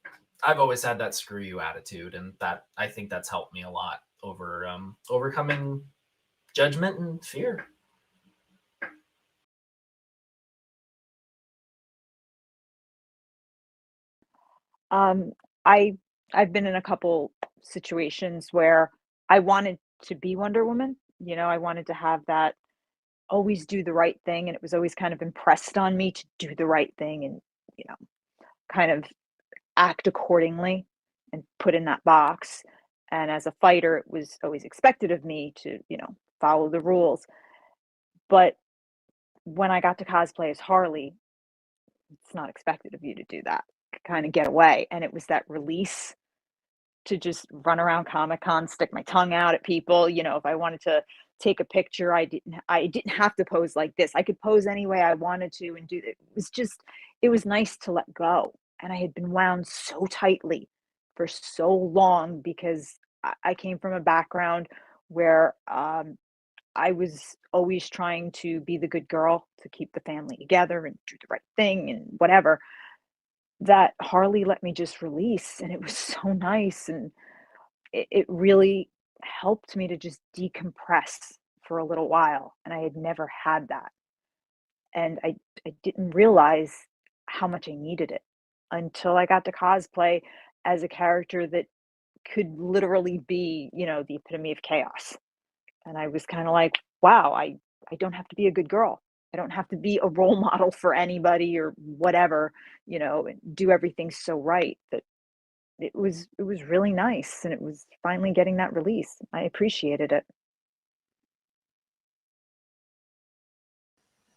Speaker 4: I've always had that screw you attitude. And that, I think that's helped me a lot over overcoming judgment and fear.
Speaker 5: I I've been in a couple situations where I wanted to be Wonder Woman. You know, I wanted to have that always do the right thing, and it was always kind of impressed on me to do the right thing and, you know, kind of act accordingly and put in that box. And as a fighter, it was always expected of me to, you know, follow the rules. But when I got to cosplay as Harley, it's not expected of you to do that. Kind of get away. And it was that release to just run around Comic-Con, stick my tongue out at people. You know, if I wanted to take a picture, I didn't have to pose like this. I could pose any way I wanted to and do it. It was nice to let go. And I had been wound so tightly for so long because I came from a background where I was always trying to be the good girl to keep the family together and do the right thing and whatever. That Harley let me just release, and it was so nice, and it really helped me to just decompress for a little while, and I had never had that, and I didn't realize how much I needed it until I got to cosplay as a character that could literally be, you know, the epitome of chaos, and I was kinda like, "Wow, I don't have to be a good girl. I don't have to be a role model for anybody or whatever, you know, and do everything so right." That it was really nice, and it was finally getting that release. I appreciated it.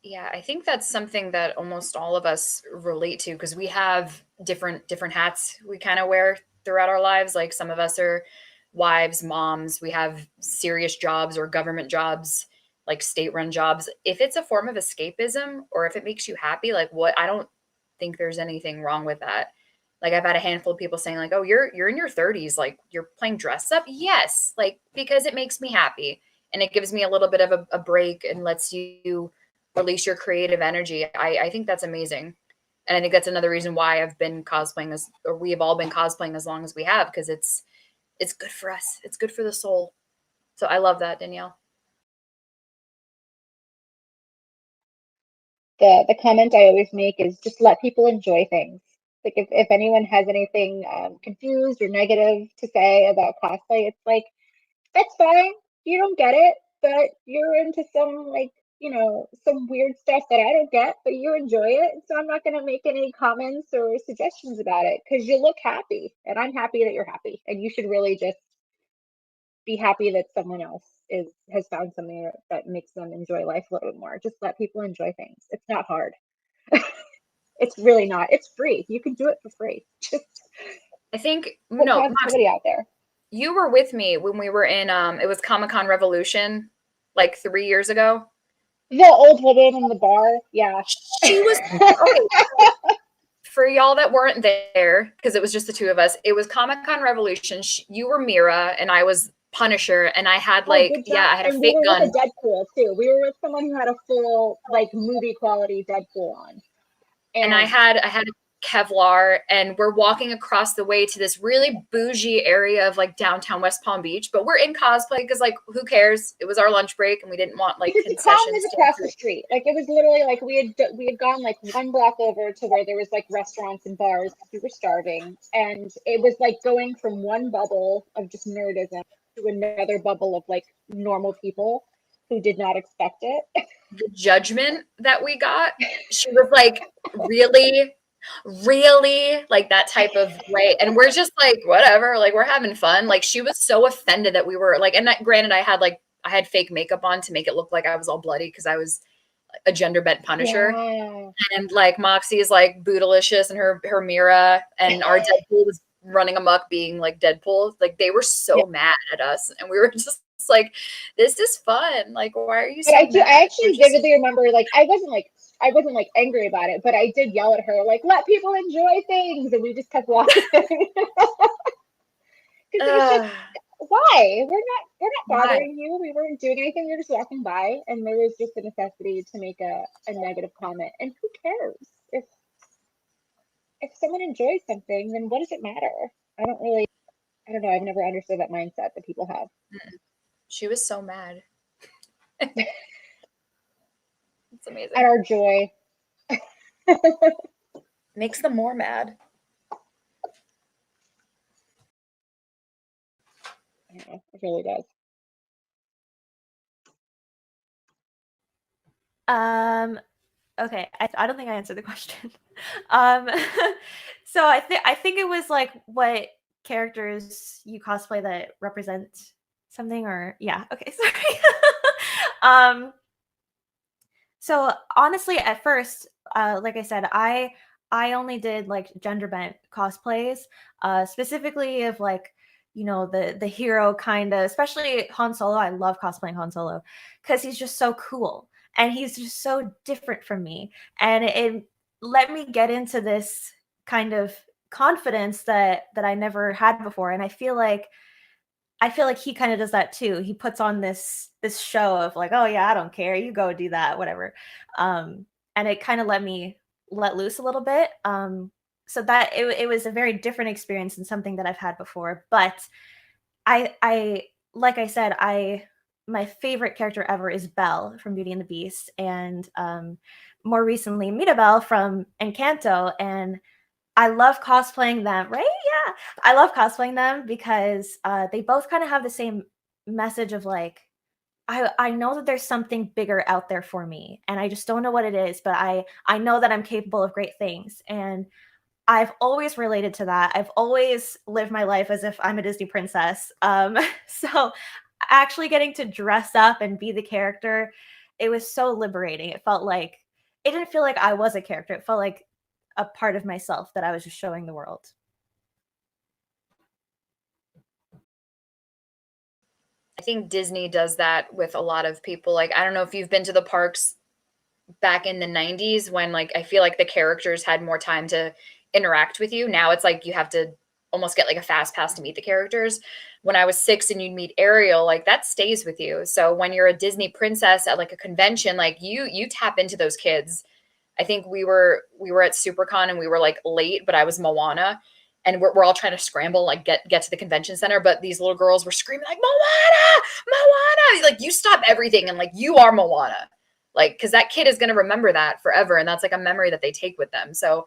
Speaker 1: Yeah, I think that's something that almost all of us relate to because we have different hats we kind of wear throughout our lives. Like some of us are wives, moms, we have serious jobs or government jobs, like state-run jobs. If it's a form of escapism or if it makes you happy, like what I don't think there's anything wrong with that. Like I've had a handful of people saying like, "Oh, you're in your 30s, like you're playing dress up?" Yes, like because it makes me happy and it gives me a little bit of a break and lets you release your creative energy. I think that's amazing. And I think that's another reason why I've been cosplaying as, or we have all been cosplaying as long as we have, because it's good for us. It's good for the soul. So I love that, Danielle.
Speaker 2: The comment I always make is just let people enjoy things. Like if anyone has anything confused or negative to say about cosplay, it's like, that's fine. You don't get it, but you're into some like, you know, some weird stuff that I don't get, but you enjoy it. So I'm not going to make any comments or suggestions about it because you look happy and I'm happy that you're happy. And you should really just be happy that someone else has found something that makes them enjoy life a little bit more. Just let people enjoy things. It's not hard. It's really not. It's free. You can do it for free. Just
Speaker 1: I think
Speaker 2: put
Speaker 1: no, Max,
Speaker 2: positivity out there.
Speaker 1: you were with me when we were in it was Comic-Con Revolution like 3 years ago.
Speaker 2: The old woman in the bar, yeah.
Speaker 1: She was okay. For y'all that weren't there, because it was just the two of us, it was Comic-Con Revolution. You were Mira and I was Punisher, and I had like I had a
Speaker 2: and
Speaker 1: fake
Speaker 2: we were
Speaker 1: gun.
Speaker 2: with a Deadpool too. We were with someone who had a full like movie quality Deadpool on.
Speaker 1: And I had a Kevlar, and we're walking across the way to this really bougie area of like downtown West Palm Beach, but we're in cosplay because like who cares? It was our lunch break and we didn't want like
Speaker 2: because
Speaker 1: concessions.
Speaker 2: the was across the street. Like it was literally like we had gone like one block over to where there was like restaurants and bars because we were starving, and it was like going from one bubble of just nerdism to another bubble of like normal people who did not expect it.
Speaker 1: The judgment that we got, she was like, really like that type of way, and we're just like whatever, like we're having fun. Like she was so offended that we were like, and that, granted, I had fake makeup on to make it look like I was all bloody because I was a gender bent Punisher.
Speaker 2: Yeah.
Speaker 1: And like Moxie is like bootylicious and her Mira, and our Deadpool was running amok being like Deadpool. Like they were so mad at us, and we were just Like, this is fun. Like, why are you
Speaker 2: But
Speaker 1: so
Speaker 2: I
Speaker 1: mad?
Speaker 2: actually vividly remember, like, I wasn't like angry about it, but I did yell at her, like, let people enjoy things, and we just kept walking. Because it was just, why? We're not bothering you. We weren't doing anything. We were just walking by, and there was just a necessity to make a negative comment. And who cares if someone enjoys something? Then what does it matter? I don't know. I've never understood that mindset that people have.
Speaker 1: She was so mad. It's amazing.
Speaker 2: At our joy.
Speaker 1: Makes them more mad.
Speaker 2: Yeah, it really does.
Speaker 7: Okay, I don't think I answered the question. So I think it was like what characters you cosplay that represent something, or yeah. Okay, sorry. So honestly, at first, like I said, I only did like gender bent cosplays, specifically of like, you know, the hero kind of, especially Han Solo. I love cosplaying Han Solo because he's just so cool and he's just so different from me, and it let me get into this kind of confidence that I never had before, and I feel like he kind of does that too. He puts on this show of like, oh yeah, I don't care, you go do that, whatever. And it kind of let me let loose a little bit. So that it was a very different experience than something that I've had before. But I like I said, my favorite character ever is Belle from Beauty and the Beast, and more recently Mirabelle from Encanto, and I love cosplaying them, right? Yeah. I love cosplaying them because they both kind of have the same message of like, I know that there's something bigger out there for me, and I just don't know what it is, but I know that I'm capable of great things. And I've always related to that. I've always lived my life as if I'm a Disney princess. So actually getting to dress up and be the character, it was so liberating. It felt like it didn't feel like I was a character. It felt like a part of myself that I was just showing the world.
Speaker 1: I think Disney does that with a lot of people. Like, I don't know if you've been to the parks back in the 90s when, like, I feel like the characters had more time to interact with you. Now it's like you have to almost get like a fast pass to meet the characters. When I was 6 and you'd meet Ariel, like that stays with you. So when you're a Disney princess at like a convention, like you tap into those kids. I think we were at SuperCon and we were like late, but I was Moana, and we're all trying to scramble, like get to the convention center. But these little girls were screaming like Moana, Moana! Like, you stop everything and like you are Moana, like, because that kid is going to remember that forever, and that's like a memory that they take with them. So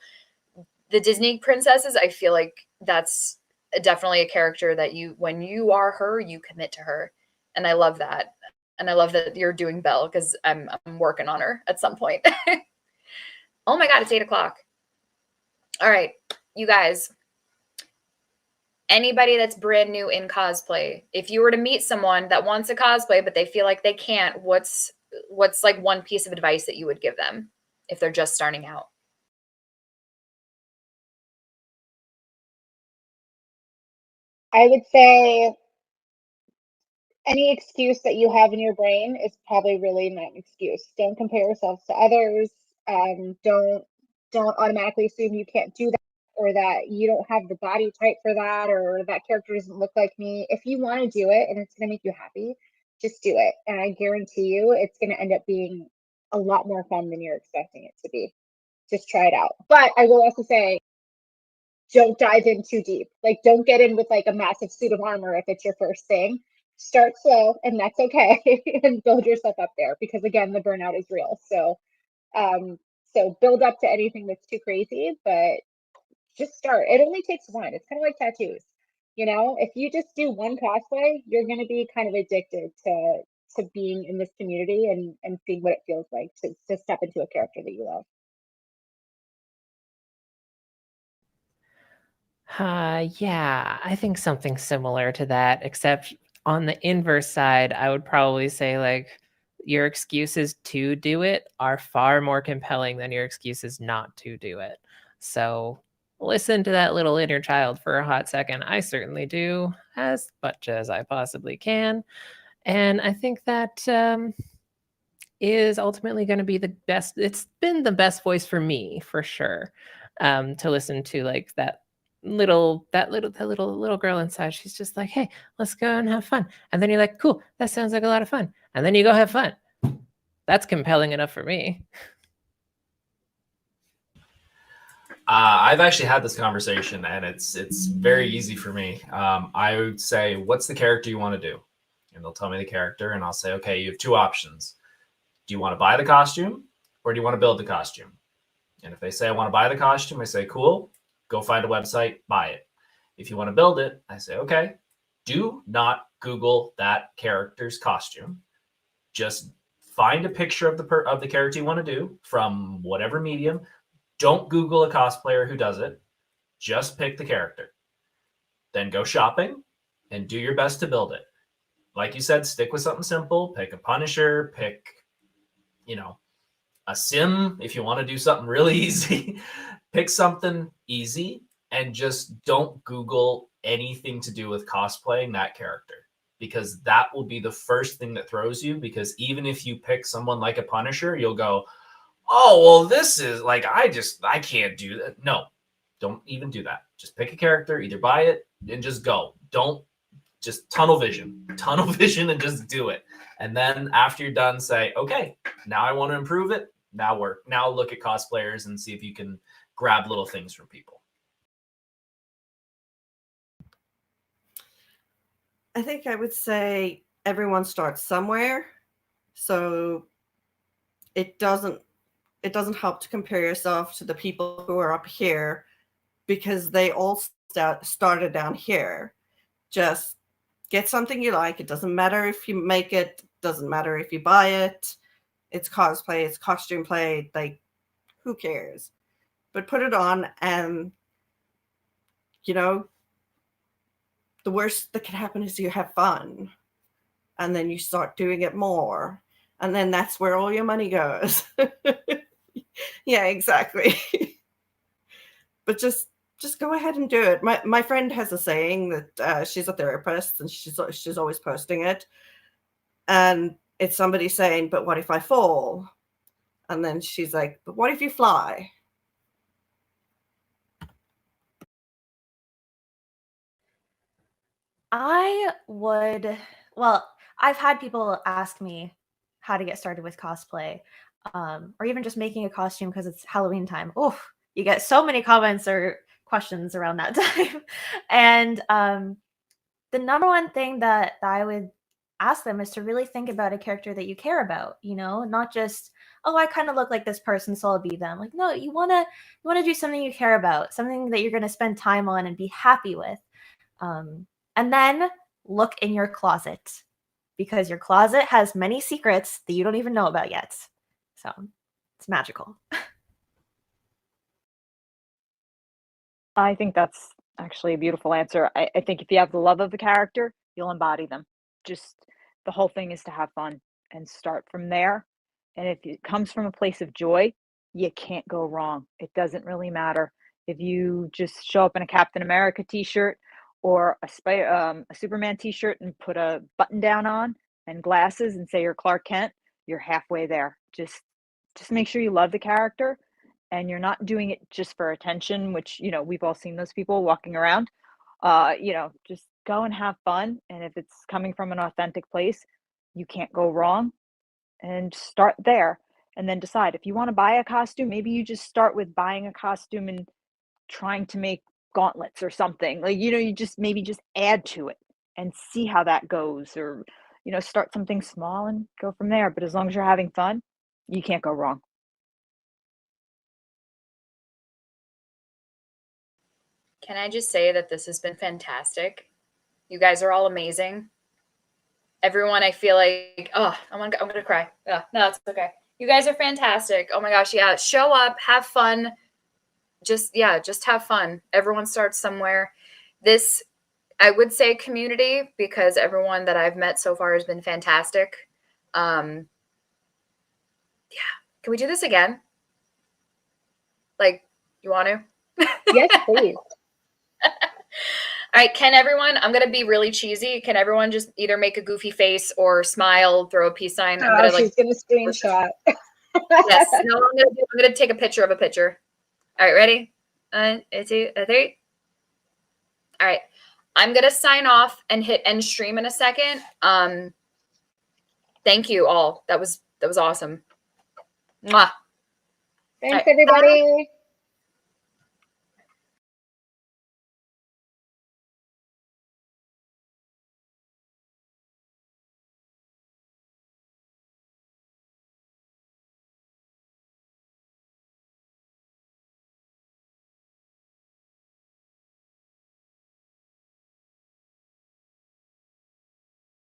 Speaker 1: the Disney princesses, I feel like that's definitely a character that when you are her, you commit to her, and I love that. And I love that you're doing Belle because I'm working on her at some point. Oh my God, it's 8:00. All right, you guys, anybody that's brand new in cosplay, if you were to meet someone that wants to cosplay, but they feel like they can't, what's like one piece of advice that you would give them if they're just starting out?
Speaker 2: I would say any excuse that you have in your brain is probably really not an excuse. Don't compare yourselves to others. Don't automatically assume you can't do that, or that you don't have the body type for that, or that character doesn't look like me. If you want to do it and it's going to make you happy, just do it. And I guarantee you it's going to end up being a lot more fun than you're expecting it to be. Just try it out. But I will also say, don't dive in too deep. Like, don't get in with like a massive suit of armor if it's your first thing. Start slow, and that's okay, and build yourself up there, because again, the burnout is real. So build up to anything that's too crazy, but just start. It only takes one. It's kind of like tattoos. You know, if you just do one cosplay, you're going to be kind of addicted to being in this community and seeing what it feels like to step into a character that you love.
Speaker 3: Yeah, I think something similar to that, except on the inverse side, I would probably say like your excuses to do it are far more compelling than your excuses not to do it. So listen to that little inner child for a hot second. I certainly do, as much as I possibly can. And I think that is ultimately going to be the best. It's been the best voice for me, for sure, to listen to, like that little girl inside. She's just like, hey, let's go and have fun. And then you're like, cool, that sounds like a lot of fun. And then you go have fun. That's compelling enough for me.
Speaker 4: I've actually had this conversation, and it's very easy for me. I would say, "What's the character you want to do?" And they'll tell me the character, and I'll say, "Okay, you have two options. Do you want to buy the costume, or do you want to build the costume?" And if they say, "I want to buy the costume," I say, "Cool, go find a website, buy it." If you want to build it, I say, "Okay, do not Google that character's costume. Just find a picture of the character you want to do from whatever medium. Don't Google a cosplayer who does it. Just pick the character. Then go shopping and do your best to build it. Like you said, stick with something simple. Pick a Punisher. Pick, a sim if you want to do something really easy. Pick something easy and just don't Google anything to do with cosplaying that character, because that will be the first thing that throws you. Because even if you pick someone like a Punisher, you'll go, oh, well, this is like, I can't do that. No, don't even do that. Just pick a character, either buy it and just go. Don't just tunnel vision and just do it. And then after you're done, say, okay, now I want to improve it. Now look at cosplayers and see if you can grab little things from people.
Speaker 6: I think I would say everyone starts somewhere. So it doesn't help to compare yourself to the people who are up here, because they all started down here. Just get something you like. It doesn't matter if you make it, doesn't matter if you buy it. It's cosplay, it's costume play, like, who cares? But put it on, and the worst that can happen is you have fun, and then you start doing it more, and then that's where all your money goes. Yeah, exactly. But just go ahead and do it. My friend has a saying that she's a therapist, and she's always posting it, and it's somebody saying, "But what if I fall?" And then she's like, "But what if you fly?"
Speaker 7: I've had people ask me how to get started with cosplay, or even just making a costume because it's Halloween time. Oh, you get so many comments or questions around that time. And the number one thing that I would ask them is to really think about a character that you care about, not just, oh, I kind of look like this person, so I'll be them. Like, no, you wanna do something you care about, something that you're gonna spend time on and be happy with. And then look in your closet, because your closet has many secrets that you don't even know about yet. So it's magical.
Speaker 5: I think that's actually a beautiful answer. I think if you have the love of the character, you'll embody them. Just the whole thing is to have fun and start from there. And if it comes from a place of joy, you can't go wrong. It doesn't really matter if you just show up in a Captain America t-shirt or a Superman t-shirt and put a button down on and glasses and say you're Clark Kent. You're halfway there. Just make sure you love the character, and you're not doing it just for attention, which, we've all seen those people walking around. Just go and have fun. And if it's coming from an authentic place, you can't go wrong. And start there, and then decide if you want to buy a costume. Maybe you just start with buying a costume and trying to make gauntlets or something. Like, you just add to it and see how that goes, or, start something small and go from there. But as long as you're having fun, you can't go wrong.
Speaker 1: Can I just say that this has been fantastic? You guys are all amazing. Everyone, I feel like, oh, I'm gonna cry. Yeah, no, it's okay. You guys are fantastic. Oh my gosh, yeah. Show up, have fun. Just have fun. Everyone starts somewhere. This, I would say, community, because everyone that I've met so far has been fantastic. Yeah. Can we do this again? Like, you want to?
Speaker 2: Yes, please.
Speaker 1: right, can everyone, I'm going to be really cheesy. Can everyone just either make a goofy face or smile, throw a peace sign? I'm
Speaker 2: Oh,
Speaker 1: going to
Speaker 2: she's gonna screenshot.
Speaker 1: yes. No, I'm going to take a picture of a picture. All right, ready? 1, 2, 3. All right. I'm going to sign off and hit end stream in a second. Thank you all. That was awesome. Mwah.
Speaker 2: Thanks, everybody.